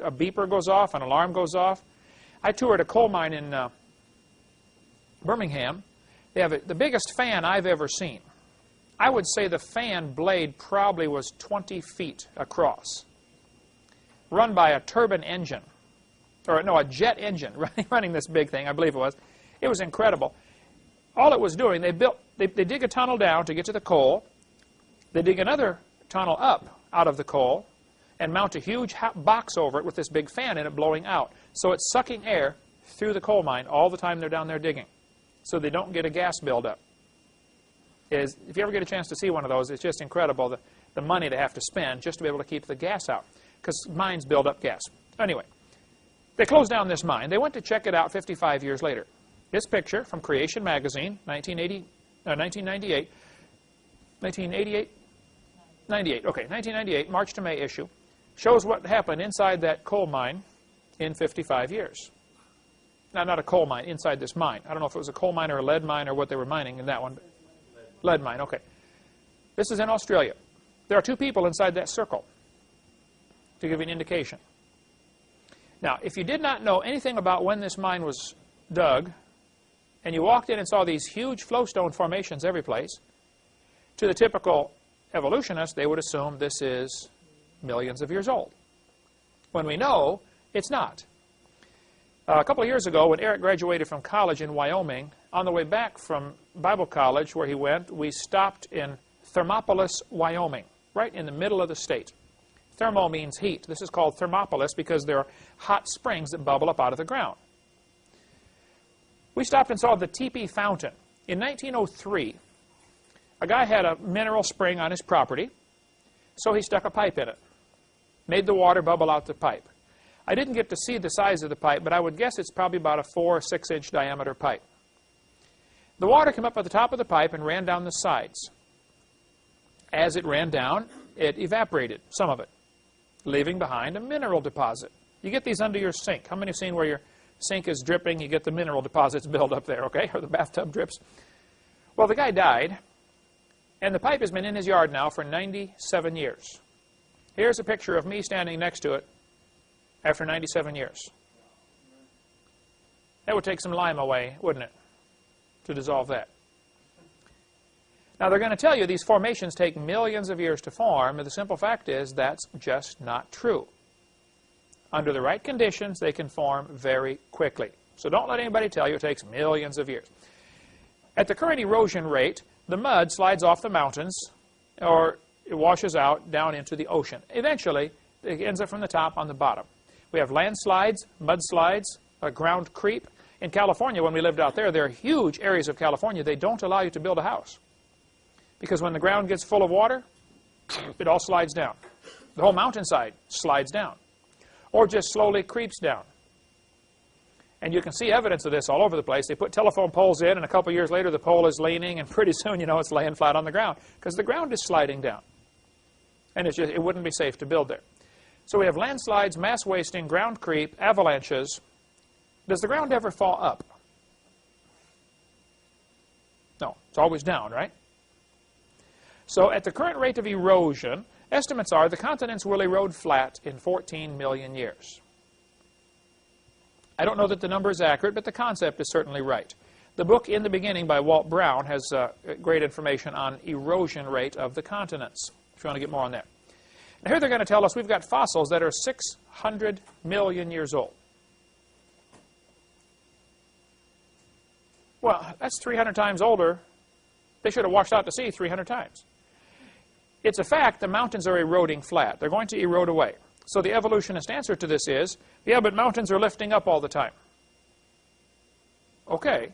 a beeper goes off, an alarm goes off. I toured a coal mine in Birmingham. They have the biggest fan I've ever seen. I would say the fan blade probably was 20 feet across. run by a turbine engine, or no, a jet engine running this big thing, I believe it was. It was incredible. All it was doing, they dig a tunnel down to get to the coal. They dig another tunnel up out of the coal and mount a huge box over it with this big fan in it blowing out. So it's sucking air through the coal mine all the time they're down there digging, so they don't get a gas buildup. If you ever get a chance to see one of those, it's just incredible, the money they have to spend just to be able to keep the gas out, because mines build up gas. Anyway, they closed down this mine. They went to check it out 55 years later. This picture from Creation Magazine, 1998, 1998, March to May issue, shows what happened inside that coal mine in 55 years. Now, not a coal mine, inside this mine. I don't know if it was a coal mine or a lead mine or what they were mining in that one. Lead mine, okay. This is in Australia. There are 2 people inside that circle, to give you an indication. Now, if you did not know anything about when this mine was dug, and you walked in and saw these huge flowstone formations every place, to the typical evolutionist, they would assume this is millions of years old, when we know it's not. A couple of years ago, when Eric graduated from college in Wyoming, on the way back from Bible college where he went, we stopped in Thermopolis, Wyoming, right in the middle of the state. Thermo means heat. This is called Thermopolis because there are hot springs that bubble up out of the ground. We stopped and saw the Teepee Fountain. In 1903, a guy had a mineral spring on his property, so he stuck a pipe in it, made the water bubble out the pipe. I didn't get to see the size of the pipe, but I would guess it's probably about a 4 or 6 inch diameter pipe. The water came up at the top of the pipe and ran down the sides. As it ran down, it evaporated, some of it, leaving behind a mineral deposit. You get these under your sink. How many have seen where your sink is dripping, you get the mineral deposits build up there, okay, or the bathtub drips? Well, the guy died, and the pipe has been in his yard now for 97 years. Here's a picture of me standing next to it after 97 years. That would take some lime away, wouldn't it, to dissolve that? Now, they're going to tell you these formations take millions of years to form, and the simple fact is that's just not true. Under the right conditions, they can form very quickly. So don't let anybody tell you it takes millions of years. At the current erosion rate, the mud slides off the mountains, or it washes out down into the ocean. Eventually, it ends up from the top on the bottom. We have landslides, mudslides, ground creep. In California, when we lived out there, there are huge areas of California they don't allow you to build a house. Because when the ground gets full of water, it all slides down. The whole mountainside slides down, or just slowly creeps down. And you can see evidence of this all over the place. They put telephone poles in, and a couple years later, the pole is leaning, and pretty soon, you know, it's laying flat on the ground, because the ground is sliding down. And it's just, it wouldn't be safe to build there. So we have landslides, mass wasting, ground creep, avalanches. Does the ground ever fall up? No, it's always down, right? So at the current rate of erosion, estimates are the continents will erode flat in 14 million years. I don't know that the number is accurate, but the concept is certainly right. The book In the Beginning by Walt Brown has great information on erosion rate of the continents, if you want to get more on that. Now here they're going to tell us we've got fossils that are 600 million years old. Well, that's 300 times older. They should have washed out to sea 300 times. It's a fact the mountains are eroding flat. They're going to erode away. So the evolutionist answer to this is, yeah, but mountains are lifting up all the time. Okay.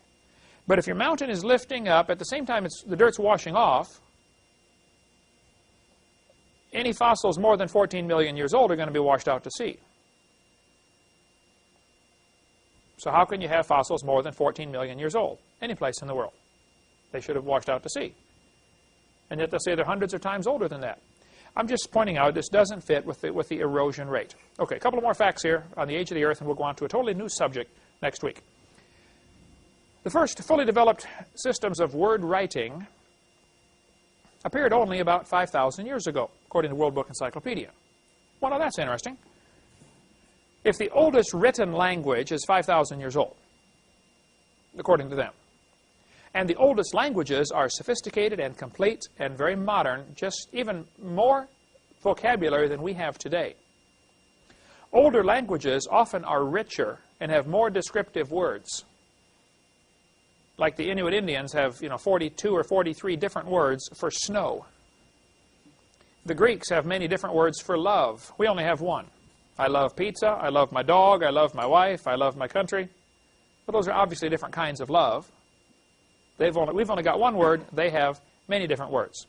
But if your mountain is lifting up, at the same time the dirt's washing off, any fossils more than 14 million years old are going to be washed out to sea. So how can you have fossils more than 14 million years old? Any place in the world. They should have washed out to sea. And yet they'll say they're hundreds of times older than that. I'm just pointing out this doesn't fit with the erosion rate. Okay, a couple of more facts here on the age of the Earth, and we'll go on to a totally new subject next week. The first fully developed systems of word writing appeared only about 5,000 years ago, according to World Book Encyclopedia. Well, now that's interesting. If the oldest written language is 5,000 years old, according to them, and the oldest languages are sophisticated and complete and very modern, just even more vocabulary than we have today, Older languages often are richer and have more descriptive words. Like the Inuit Indians have, 42 or 43 different words for snow. The Greeks have many different words for love. We only have one. I love pizza, I love my dog, I love my wife, I love my country. But those are obviously different kinds of love. We've only got one word, they have many different words.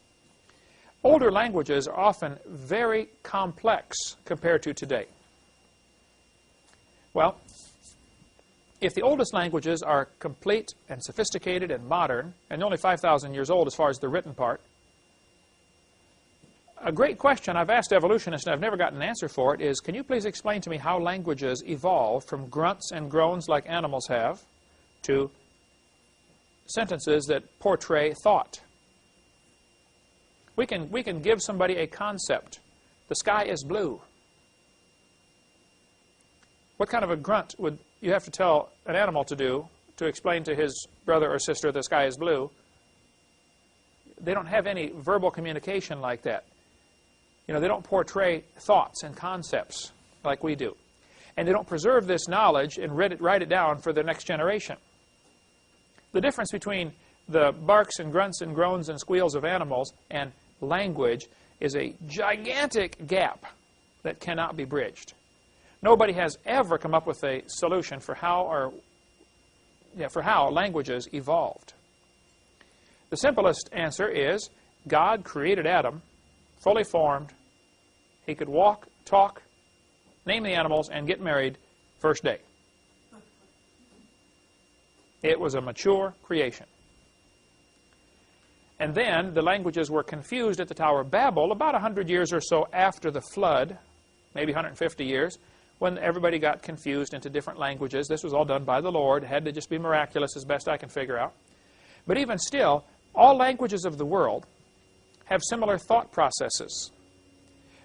Older languages are often very complex compared to today. Well, if the oldest languages are complete and sophisticated and modern, and only 5,000 years old as far as the written part, a great question I've asked evolutionists and I've never gotten an answer for it is, can you please explain to me how languages evolve from grunts and groans like animals have to sentences that portray thought? We can give somebody a concept. The sky is blue. What kind of a grunt would you have to tell an animal to do to explain to his brother or sister the sky is blue? They don't have any verbal communication like that. They don't portray thoughts and concepts like we do. And they don't preserve this knowledge and write it down for the next generation. The difference between the barks and grunts and groans and squeals of animals and language is a gigantic gap that cannot be bridged. Nobody has ever come up with a solution for how languages evolved. The simplest answer is God created Adam, fully formed. He could walk, talk, name the animals, and get married first day. It was a mature creation. And then the languages were confused at the Tower of Babel about 100 years or so after the flood, maybe 150 years, when everybody got confused into different languages. This was all done by the Lord. It had to just be miraculous as best I can figure out. But even still, all languages of the world have similar thought processes.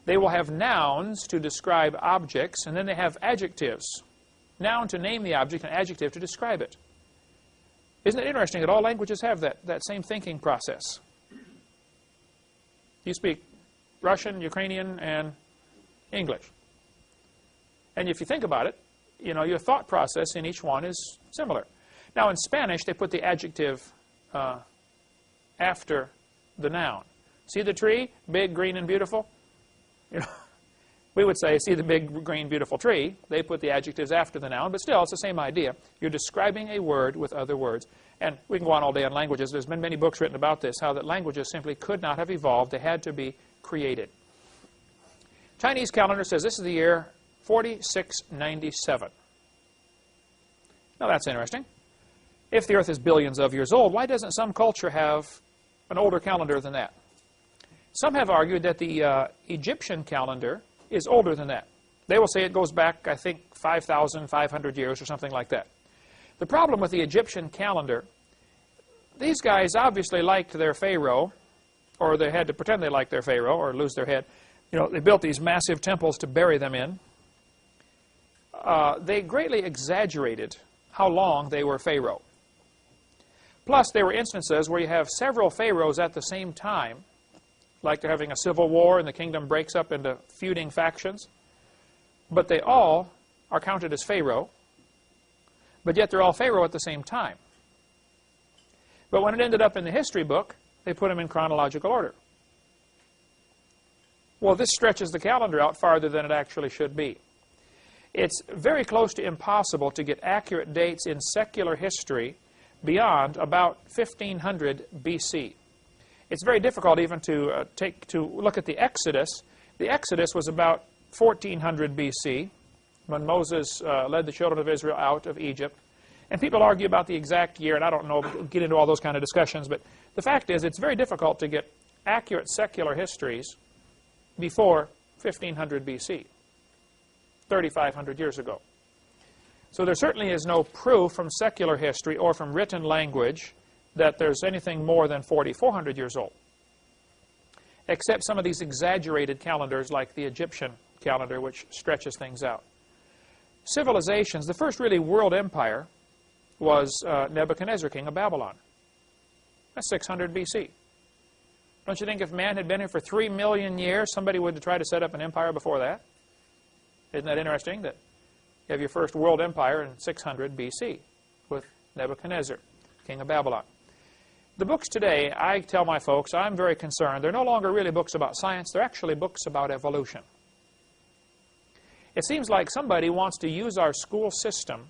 They will have nouns to describe objects, and then they have adjectives. Noun to name the object, and adjective to describe it. Isn't it interesting that all languages have that same thinking process? You speak Russian, Ukrainian, and English. And if you think about it, your thought process in each one is similar. Now in Spanish, they put the adjective after the noun. See the tree, big, green, and beautiful? We would say, see the big, green, beautiful tree. They put the adjectives after the noun, but still, it's the same idea. You're describing a word with other words. And we can go on all day on languages. There's been many books written about this, how that languages simply could not have evolved. They had to be created. Chinese calendar says this is the year 4697. Now that's interesting. If the Earth is billions of years old, why doesn't some culture have an older calendar than that? Some have argued that the Egyptian calendar is older than that. They will say it goes back, I think, 5,500 years or something like that. The problem with the Egyptian calendar, these guys obviously liked their pharaoh, or they had to pretend they liked their pharaoh or lose their head. They built these massive temples to bury them in. They greatly exaggerated how long they were pharaoh. Plus, there were instances where you have several pharaohs at the same time, like they're having a civil war and the kingdom breaks up into feuding factions. But they all are counted as pharaoh, but yet they're all pharaoh at the same time. But when it ended up in the history book, they put them in chronological order. Well, this stretches the calendar out farther than it actually should be. It's very close to impossible to get accurate dates in secular history beyond about 1500 BC. It's very difficult even to look at the Exodus. The Exodus was about 1400 BC when Moses led the children of Israel out of Egypt. And people argue about the exact year, and I don't know, get into all those kind of discussions, but the fact is it's very difficult to get accurate secular histories before 1500 BC, 3,500 years ago. So there certainly is no proof from secular history or from written language that there's anything more than 4,400 years old, except some of these exaggerated calendars like the Egyptian calendar, which stretches things out. Civilizations, the first really world empire was Nebuchadnezzar, king of Babylon. That's 600 BC. Don't you think if man had been here for 3 million years, somebody would try to set up an empire before that? Isn't that interesting that you have your first world empire in 600 BC with Nebuchadnezzar, king of Babylon? The books today, I tell my folks, I'm very concerned. They're no longer really books about science. They're actually books about evolution. It seems like somebody wants to use our school system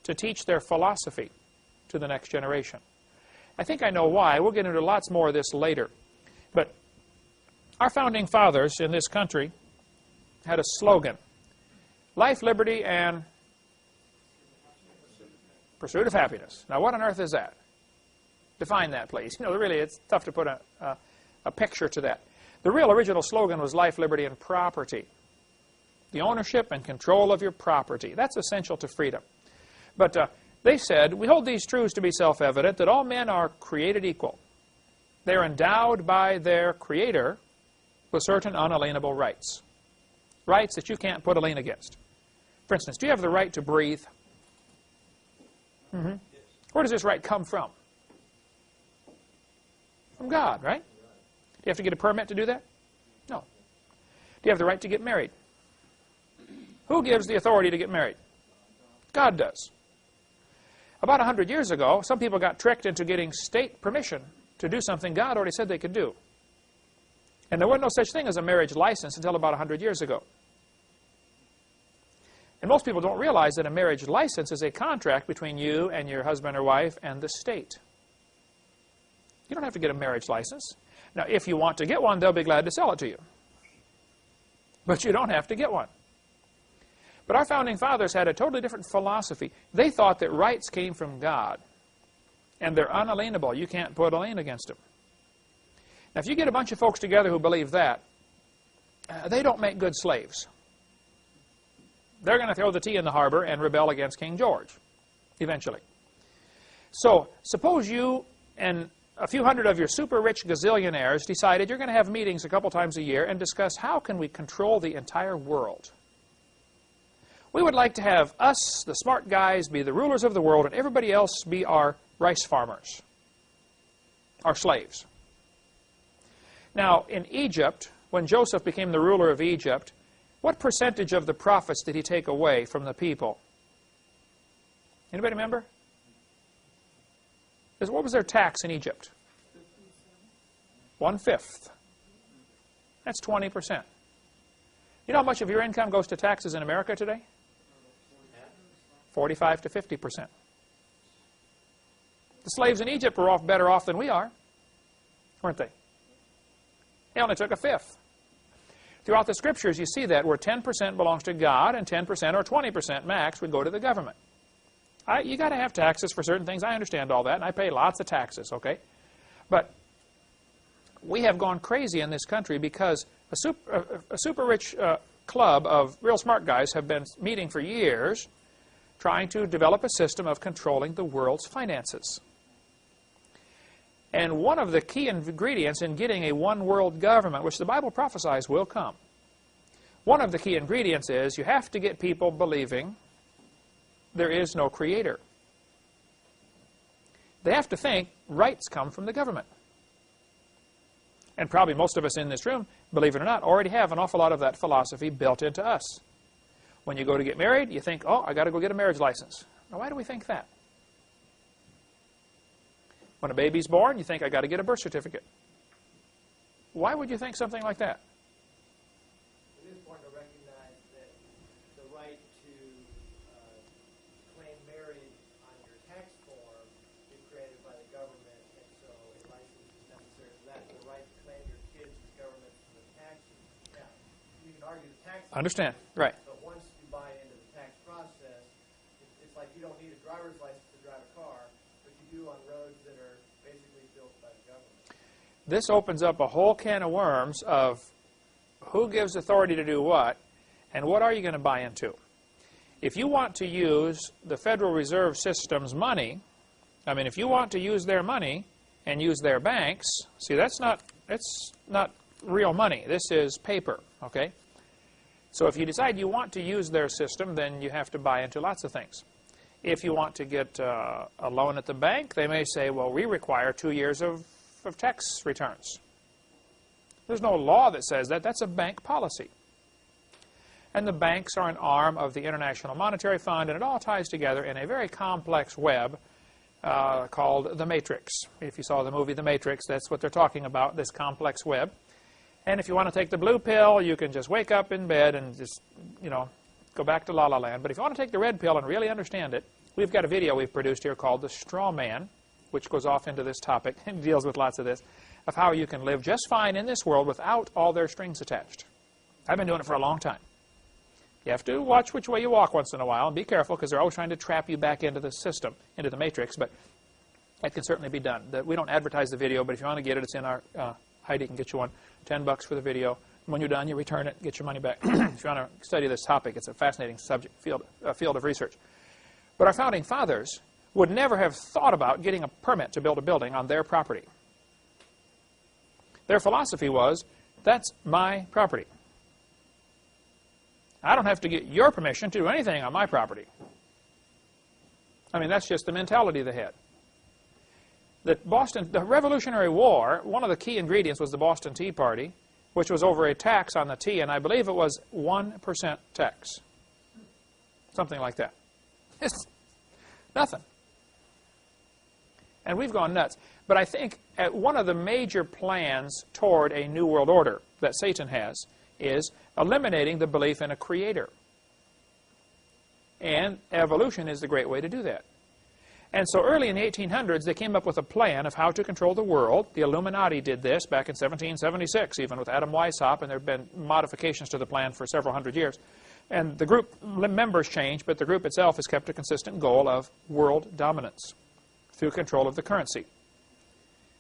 to teach their philosophy to the next generation. I think I know why. We'll get into lots more of this later. But our founding fathers in this country had a slogan: life, liberty, and pursuit of happiness. Now, what on earth is that? Define that, please. You know, really, it's tough to put a picture to that. The real original slogan was life, liberty, and property. The ownership and control of your property. That's essential to freedom. But they said, we hold these truths to be self-evident, that all men are created equal. They're endowed by their Creator with certain unalienable rights. Rights that you can't put a lien against. For instance, do you have the right to breathe? Mm-hmm. Where does this right come from? From God, right? Do you have to get a permit to do that? No. Do you have the right to get married? Who gives the authority to get married? God does. About 100 years ago, some people got tricked into getting state permission to do something God already said they could do. And there was no such thing as a marriage license until about 100 years ago. And most people don't realize that a marriage license is a contract between you and your husband or wife and the state. You don't have to get a marriage license. Now, if you want to get one, they'll be glad to sell it to you. But you don't have to get one. But our founding fathers had a totally different philosophy. They thought that rights came from God. And they're unalienable. You can't put a lien against them. Now, if you get a bunch of folks together who believe that, they don't make good slaves. They're going to throw the tea in the harbor and rebel against King George, eventually. So, suppose you and a few hundred of your super rich gazillionaires decided you're going to have meetings a couple times a year and discuss how can we control the entire world. We would like to have us, the smart guys, be the rulers of the world, and everybody else be our rice farmers, our slaves. Now, in Egypt, when Joseph became the ruler of Egypt, what percentage of the profits did he take away from the people? Anybody remember? What was their tax in Egypt? 1/5. That's 20%. You know how much of your income goes to taxes in America today? 45 to 50%. The slaves in Egypt were better off than we are, weren't they? They only took 1/5. Throughout the Scriptures, you see that where 10% belongs to God and 10% or 20% max would go to the government. You got to have taxes for certain things. I understand all that, and I pay lots of taxes, okay? But we have gone crazy in this country because a super rich club of real smart guys have been meeting for years trying to develop a system of controlling the world's finances. And one of the key ingredients in getting a one-world government, which the Bible prophesies will come, one of the key ingredients is you have to get people believing there is no creator. They have to think rights come from the government. And probably most of us in this room, believe it or not, already have an awful lot of that philosophy built into us. When you go to get married, you think, oh, I got to go get a marriage license. Now, why do we think that? When a baby's born, you think, I got to get a birth certificate. Why would you think something like that? It is important to recognize that the right to claim marriage on your tax form is created by the government, and so a license is necessary for that. The right to claim your kids is government for the taxes. Now, you can argue the tax. Understand, right. But once you buy into the tax process, it's like you don't need a driver's license to drive a car, but you do on roads that are basically built by the government. This opens up a whole can of worms of who gives authority to do what, and what are you going to buy into. If you want to use the Federal Reserve System's money, if you want to use their money and use their banks, see, that's not real money. This is paper, okay? So if you decide you want to use their system, then you have to buy into lots of things. If you want to get a loan at the bank, they may say, well, we require 2 years of tax returns. There's no law that says that. That's a bank policy. and the banks are an arm of the International Monetary Fund, and it all ties together in a very complex web called the Matrix. If you saw the movie The Matrix, that's what they're talking about, this complex web. And if you want to take the blue pill, you can just wake up in bed and just, go back to La La Land. But if you want to take the red pill and really understand it, we've got a video we've produced here called The Straw Man, which goes off into this topic and deals with lots of this, of how you can live just fine in this world without all their strings attached. I've been doing it for a long time. You have to watch which way you walk once in a while and be careful, because they're always trying to trap you back into the system, into the matrix, but that can certainly be done. We don't advertise the video, but if you want to get it, it's in our, Heidi can get you one, $10 for the video. When you're done, you return it, get your money back. If you want to study this topic, it's a fascinating field of research. But our founding fathers would never have thought about getting a permit to build a building on their property. Their philosophy was, that's my property. I don't have to get your permission to do anything on my property. I mean, that's just the mentality they had. The Revolutionary War, one of the key ingredients was the Boston Tea Party, which was over a tax on the tea, and I believe it was 1% tax. Something like that. It's nothing. And we've gone nuts. But I think one of the major plans toward a new world order that Satan has is eliminating the belief in a creator. And evolution is the great way to do that. And so early in the 1800s, they came up with a plan of how to control the world. The Illuminati did this back in 1776, even with Adam Weishaupt, and there have been modifications to the plan for several hundred years. And the group members changed, but the group itself has kept a consistent goal of world dominance through control of the currency.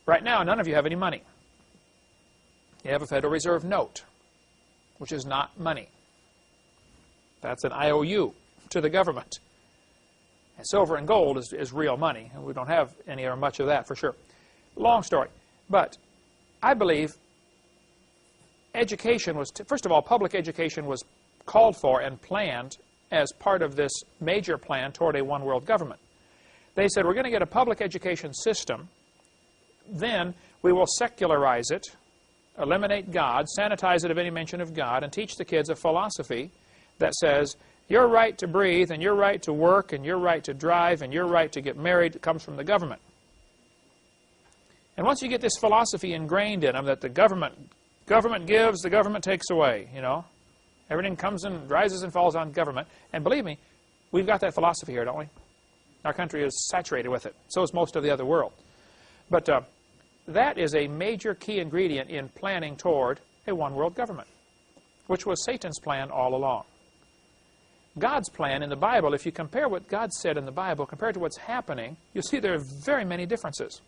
Right now, none of you have any money. You have a Federal Reserve note, which is not money. That's an IOU to the government. And silver and gold is real money, and we don't have any or much of that for sure. Long story. But I believe education was, first of all, public education was called for and planned as part of this major plan toward a one-world government. They said, we're going to get a public education system, then we will secularize it, eliminate God, sanitize it of any mention of God, and teach the kids a philosophy that says, your right to breathe, and your right to work, and your right to drive, and your right to get married comes from the government. And once you get this philosophy ingrained in them that the government gives, the government takes away, everything comes and rises and falls on government. And believe me, we've got that philosophy here, don't we? Our country is saturated with it. So is most of the other world. But that is a major key ingredient in planning toward a one-world government, which was Satan's plan all along. God's plan in the Bible, if you compare what God said in the Bible compared to what's happening, you'll see there are very many differences.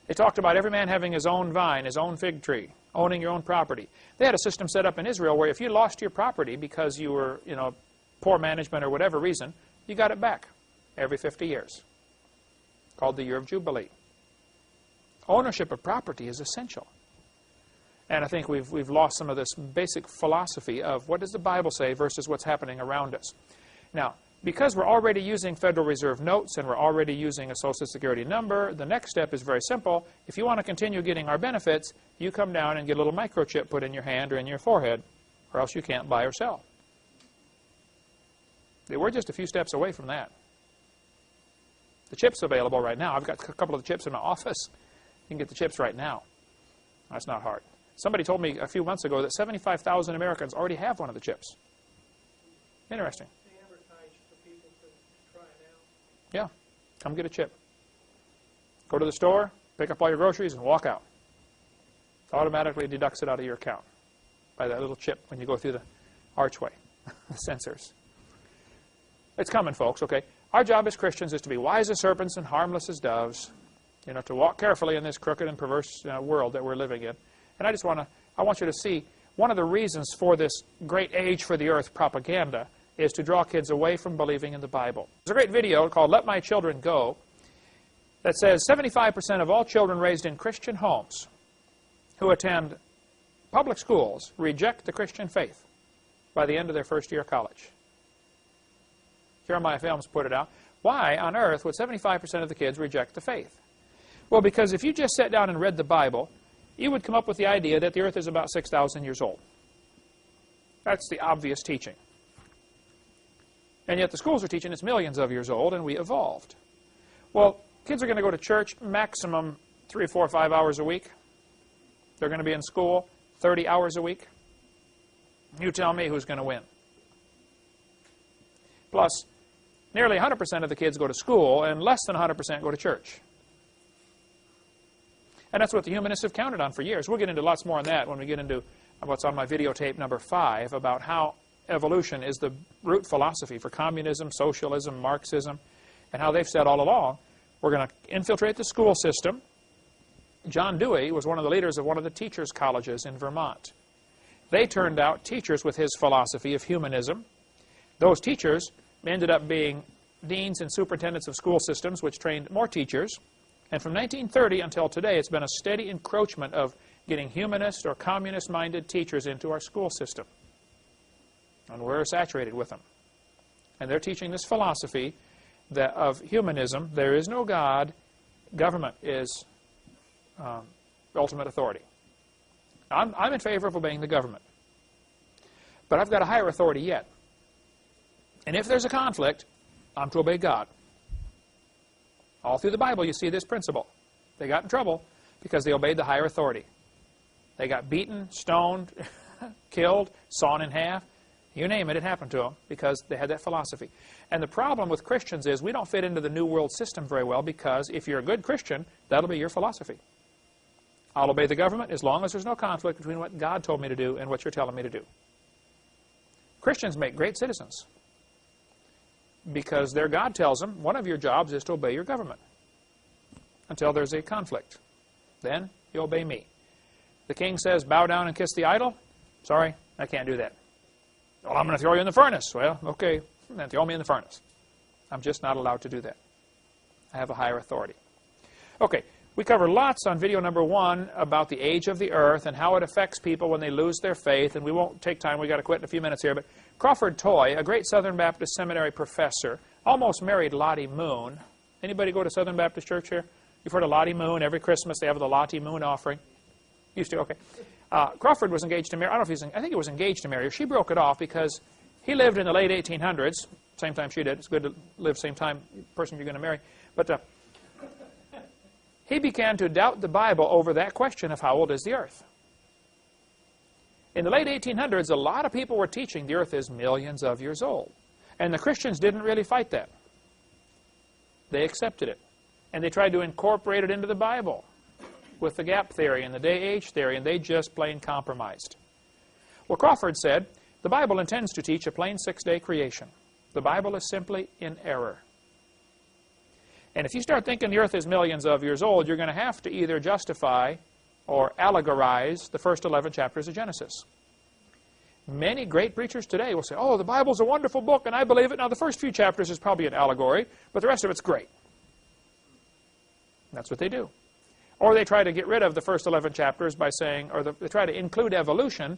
It talked about every man having his own vine, his own fig tree, owning your own property. They had a system set up in Israel where if you lost your property because you were, poor management or whatever reason, you got it back every 50 years, called the Year of Jubilee. Ownership of property is essential. And I think we've lost some of this basic philosophy of what does the Bible say versus what's happening around us. Now, because we're already using Federal Reserve notes and we're already using a Social Security number, the next step is very simple. If you want to continue getting our benefits, you come down and get a little microchip put in your hand or in your forehead, or else you can't buy or sell. We're just a few steps away from that. The chip's available right now. I've got a couple of the chips in my office. You can get the chips right now. That's not hard. Somebody told me a few months ago that 75,000 Americans already have one of the chips. Interesting. They advertise for people to try it out. Yeah. Come get a chip. Go to the store, pick up all your groceries, and walk out. Automatically deducts it out of your account by that little chip when you go through the archway, the sensors. It's coming, folks, okay? Our job as Christians is to be wise as serpents and harmless as doves, to walk carefully in this crooked and perverse world that we're living in. And I want you to see one of the reasons for this great age for the earth propaganda is to draw kids away from believing in the Bible. There's a great video called Let My Children Go that says 75% of all children raised in Christian homes who attend public schools reject the Christian faith by the end of their first year of college. Jeremiah Films put it out. Why on earth would 75% of the kids reject the faith? Well, because if you just sat down and read the Bible, you would come up with the idea that the earth is about 6,000 years old. That's the obvious teaching. And yet the schools are teaching it's millions of years old, and we evolved. Well, kids are going to go to church maximum 3, 4, 5 hours a week. They're going to be in school 30 hours a week. You tell me who's going to win. Plus, nearly 100% of the kids go to school, and less than 100% go to church. And that's what the humanists have counted on for years. We'll get into lots more on that when we get into what's on my videotape number 5 about how evolution is the root philosophy for communism, socialism, Marxism, and how they've said all along, we're going to infiltrate the school system. John Dewey was one of the leaders of one of the teachers' colleges in Vermont. They turned out teachers with his philosophy of humanism. Those teachers ended up being deans and superintendents of school systems, which trained more teachers. And from 1930 until today, it's been a steady encroachment of getting humanist or communist-minded teachers into our school system. And we're saturated with them. And they're teaching this philosophy that of humanism. There is no God. Government is ultimate authority. I'm in favor of obeying the government. But I've got a higher authority yet. And if there's a conflict, I'm to obey God. All through the Bible, you see this principle. They got in trouble because they obeyed the higher authority. They got beaten, stoned, killed, sawn in half. You name it, it happened to them because they had that philosophy. And the problem with Christians is we don't fit into the New World system very well because if you're a good Christian, that'll be your philosophy. I'll obey the government as long as there's no conflict between what God told me to do and what you're telling me to do. Christians make great citizens because their God tells them one of your jobs is to obey your government until there's a conflict. Then you obey me. The king says, bow down and kiss the idol. Sorry, I can't do that. Well, I'm going to throw you in the furnace. Well, okay, then throw me in the furnace. I'm just not allowed to do that. I have a higher authority. Okay, we cover lots on video number 1 about the age of the earth and how it affects people when they lose their faith. And we won't take time. We've got to quit in a few minutes here. But Crawford Toy, a great Southern Baptist Seminary professor, almost married Lottie Moon. Anybody go to Southern Baptist Church here? You've heard of Lottie Moon. Every Christmas they have the Lottie Moon offering. Used to, okay. Crawford was engaged to marry. I don't know if I think he was engaged to marry her. She broke it off because he lived in the late 1800s, same time she did. It's good to live same time person you're going to marry. But he began to doubt the Bible over that question of how old is the earth. In the late 1800s, a lot of people were teaching the earth is millions of years old. And the Christians didn't really fight that. They accepted it. And they tried to incorporate it into the Bible with the gap theory and the day-age theory, and they just plain compromised. Well, Crawford said, the Bible intends to teach a plain 6-day creation. The Bible is simply in error. And if you start thinking the earth is millions of years old, you're going to have to either justify or allegorize the first 11 chapters of Genesis. Many great preachers today will say, oh, the Bible's a wonderful book, and I believe it. Now, the first few chapters is probably an allegory, but the rest of it's great. And that's what they do. Or they try to get rid of the first 11 chapters by saying, or they try to include evolution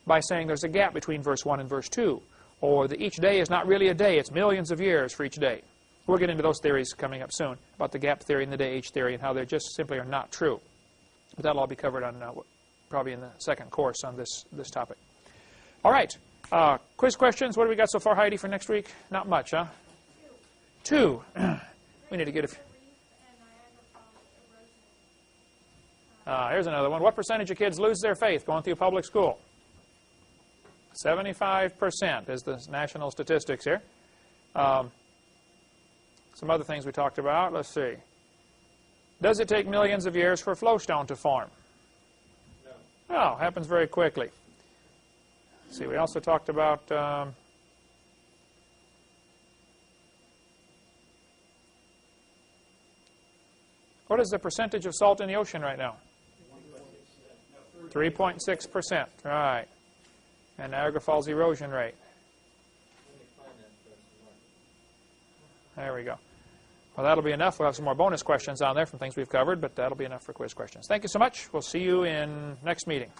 by saying there's a gap between verse 1 and verse 2. Or that each day is not really a day, it's millions of years for each day. We'll get into those theories coming up soon, about the gap theory and the day-age theory and how they just simply are not true. But that'll all be covered on probably in the second course on this topic. All right, quiz questions. What do we got so far, Heidi, for next week? Not much, huh? 2. We need to get a few. Here's another one. What percentage of kids lose their faith going through public school? 75% is the national statistics here. Some other things we talked about. Let's see. Does it take millions of years for a flowstone to form? No. No, happens very quickly. Let's see, we also talked about what is the percentage of salt in the ocean right now? 3.6%. Right. And Niagara Falls erosion rate. There we go. Well, that'll be enough. We'll have some more bonus questions on there from things we've covered, but that'll be enough for quiz questions. Thank you so much. We'll see you in next meeting.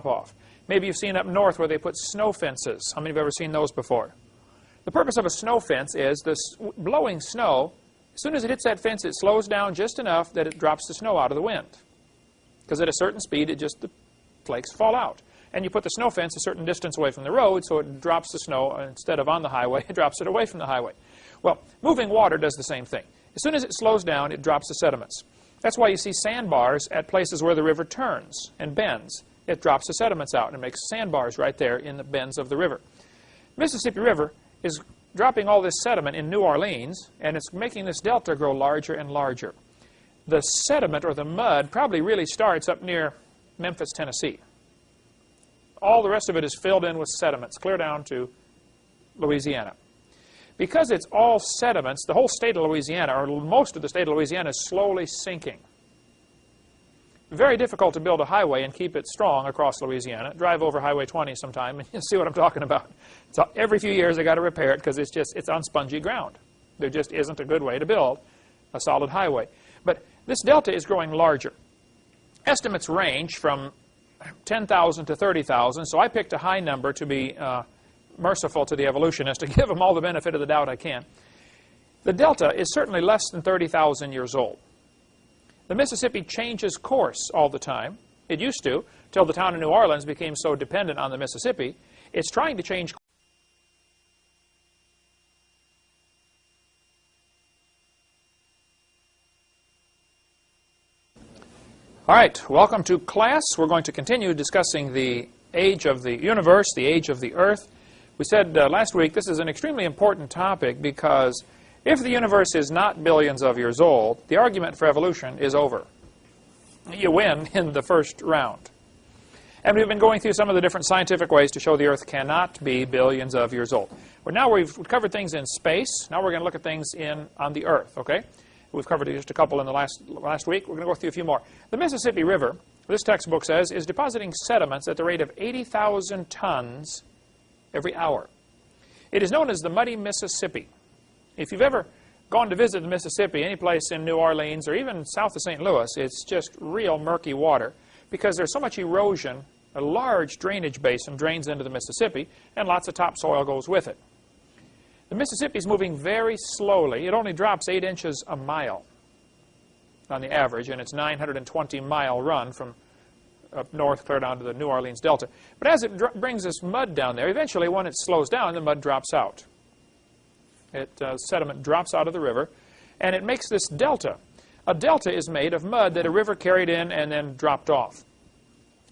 Off. Maybe you've seen up north where they put snow fences. How many have ever seen those before? The purpose of a snow fence is this blowing snow. As soon as it hits that fence, it slows down just enough that it drops the snow out of the wind. because at a certain speed, the flakes fall out. And you put the snow fence a certain distance away from the road, so it drops the snow, instead of on the highway, it drops it away from the highway. Well, moving water does the same thing. As soon as it slows down, it drops the sediments. That's why you see sandbars at places where the river turns and bends. It drops the sediments out and it makes sandbars right there in the bends of the river. Mississippi River is dropping all this sediment in New Orleans, and it's making this delta grow larger and larger. The sediment, or the mud, probably really starts up near Memphis, Tennessee. All the rest of it is filled in with sediments, clear down to Louisiana. Because it's all sediments, the whole state of Louisiana, or most of the state of Louisiana, is slowly sinking. Very difficult to build a highway and keep it strong across Louisiana. Drive over Highway 20 sometime and you'll see what I'm talking about. So every few years they got to repair it because it's on spongy ground. There just isn't a good way to build a solid highway. But this delta is growing larger. Estimates range from 10,000 to 30,000, so I picked a high number to be merciful to the evolutionists, to give them all the benefit of the doubt I can. The delta is certainly less than 30,000 years old. The Mississippi changes course all the time. It used to, till the town of New Orleans became so dependent on the Mississippi. It's trying to change. All right, welcome to class. We're going to continue discussing the age of the universe, the age of the earth. We said last week this is an extremely important topic because if the universe is not billions of years old, the argument for evolution is over. You win in the first round. And we've been going through some of the different scientific ways to show the earth cannot be billions of years old. Well, now we've covered things in space. Now we're going to look at things on the earth, okay? We've covered just a couple in the last week. We're going to go through a few more. The Mississippi River, this textbook says, is depositing sediments at the rate of 80,000 tons every hour. It is known as the Muddy Mississippi. If you've ever gone to visit the Mississippi, any place in New Orleans or even south of St. Louis, it's just real murky water because there's so much erosion. A large drainage basin drains into the Mississippi, and lots of topsoil goes with it. The Mississippi is moving very slowly. It only drops 8 inches a mile on the average, and it's 920-mile run from up north clear down to the New Orleans Delta. But as it brings this mud down there, eventually when it slows down, the mud drops out. Sediment drops out of the river, and it makes this delta. A delta is made of mud that a river carried in and then dropped off.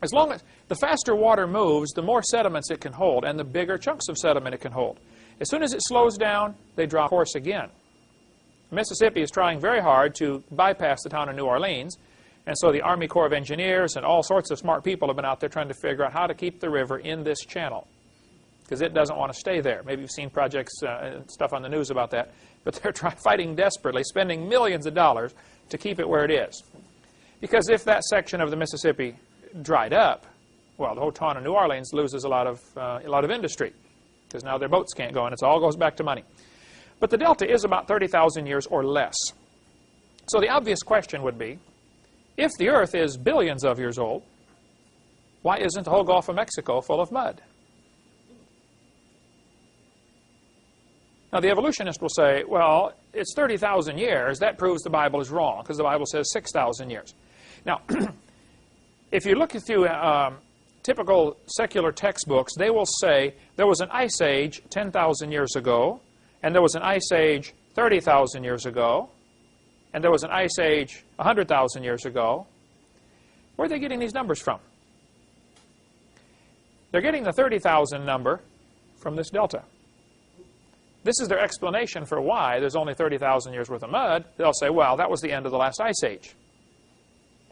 As long as the faster water moves, the more sediments it can hold, and the bigger chunks of sediment it can hold. As soon as it slows down, they drop course again. Mississippi is trying very hard to bypass the town of New Orleans, and so the Army Corps of Engineers and all sorts of smart people have been out there trying to figure out how to keep the river in this channel, because it doesn't want to stay there. Maybe you've seen projects and stuff on the news about that, but they're fighting desperately, spending millions of dollars to keep it where it is. Because if that section of the Mississippi dried up, well, the whole town of New Orleans loses a lot of industry, because now their boats can't go, and it all goes back to money. But the delta is about 30,000 years or less. So the obvious question would be, if the earth is billions of years old, why isn't the whole Gulf of Mexico full of mud? Now, the evolutionist will say, well, it's 30,000 years. That proves the Bible is wrong, because the Bible says 6,000 years. Now, if you look through typical secular textbooks, they will say there was an ice age 10,000 years ago, and there was an ice age 30,000 years ago, and there was an ice age 100,000 years ago. Where are they getting these numbers from? They're getting the 30,000 number from this delta. This is their explanation for why there's only 30,000 years worth of mud. They'll say, well, that was the end of the last ice age.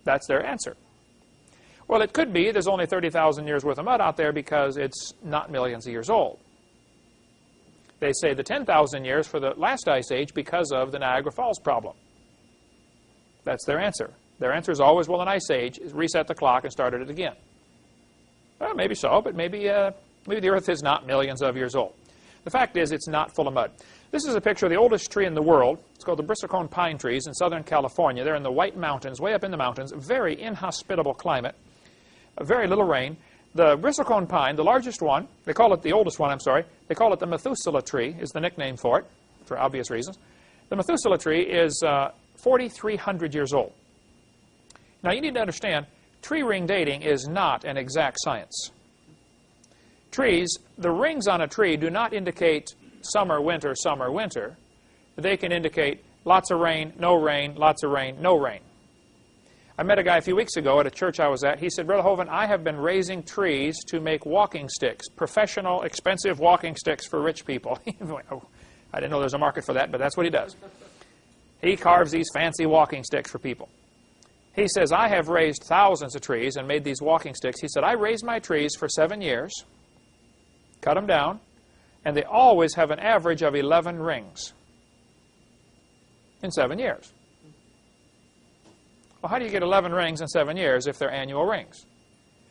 That's their answer. Well, it could be there's only 30,000 years worth of mud out there because it's not millions of years old. They say the 10,000 years for the last ice age because of the Niagara Falls problem. That's their answer. Their answer is always, well, an ice age reset the clock and started it again. Well, maybe so, but maybe the Earth is not millions of years old. The fact is, it's not full of mud. This is a picture of the oldest tree in the world. It's called the bristlecone pine trees in Southern California. They're in the White Mountains, way up in the mountains. Very inhospitable climate. Very little rain. The bristlecone pine, the largest one, they call it the oldest one, I'm sorry. They call it the Methuselah tree, is the nickname for it, for obvious reasons. The Methuselah tree is 4,300 years old. Now, you need to understand, tree ring dating is not an exact science. Trees, the rings on a tree do not indicate summer, winter, summer, winter. They can indicate lots of rain, lots of rain, no rain. I met a guy a few weeks ago at a church I was at. He said, Brother Hovind, I have been raising trees to make walking sticks, professional, expensive walking sticks for rich people. Oh, I didn't know there was a market for that, but that's what he does. He carves these fancy walking sticks for people. He says, I have raised thousands of trees and made these walking sticks. He said, I raised my trees for 7 years, cut them down, and they always have an average of 11 rings in 7 years. Well, how do you get 11 rings in 7 years if they're annual rings?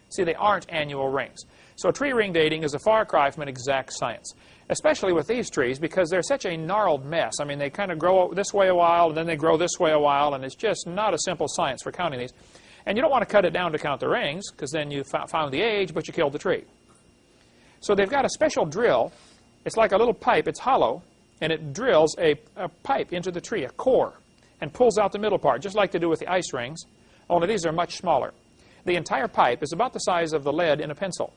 See, they aren't annual rings. So tree ring dating is a far cry from an exact science, especially with these trees because they're such a gnarled mess. I mean, they kind of grow this way a while, and then they grow this way a while, and it's just not a simple science for counting these. And you don't want to cut it down to count the rings because then you found the age, but you killed the tree. So they've got a special drill. It's like a little pipe. It's hollow, and it drills a pipe into the tree, a core, and pulls out the middle part, just like they do with the ice rings, only these are much smaller. The entire pipe is about the size of the lead in a pencil.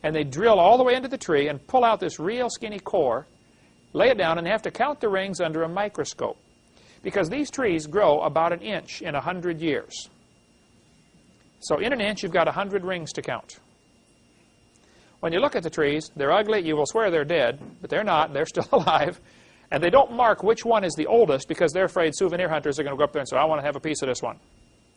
And they drill all the way into the tree and pull out this real skinny core, lay it down, and they have to count the rings under a microscope. Because these trees grow about an inch in 100 years. So in an inch, you've got 100 rings to count. When you look at the trees, they're ugly. You will swear they're dead, but they're not. They're still alive. And they don't mark which one is the oldest because they're afraid souvenir hunters are going to go up there and say, I want to have a piece of this one.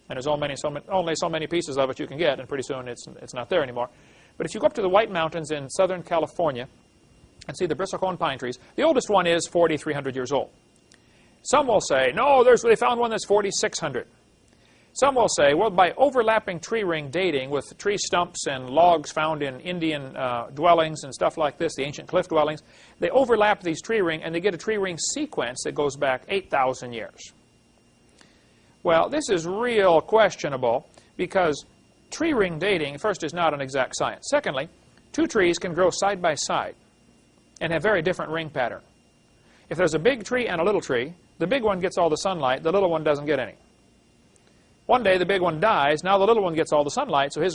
And there's only so many pieces of it you can get, and pretty soon it's not there anymore. But if you go up to the White Mountains in Southern California and see the bristlecone pine trees, the oldest one is 4,300 years old. Some will say, no, they found one that's 4,600. Some will say, well, by overlapping tree ring dating with tree stumps and logs found in Indian dwellings and stuff like this, the ancient cliff dwellings, they overlap these tree ring and they get a tree ring sequence that goes back 8,000 years. Well, this is real questionable because tree ring dating, first, is not an exact science. Secondly, two trees can grow side by side and have very different ring pattern. If there's a big tree and a little tree, the big one gets all the sunlight, the little one doesn't get any. One day the big one dies, now the little one gets all the sunlight, so his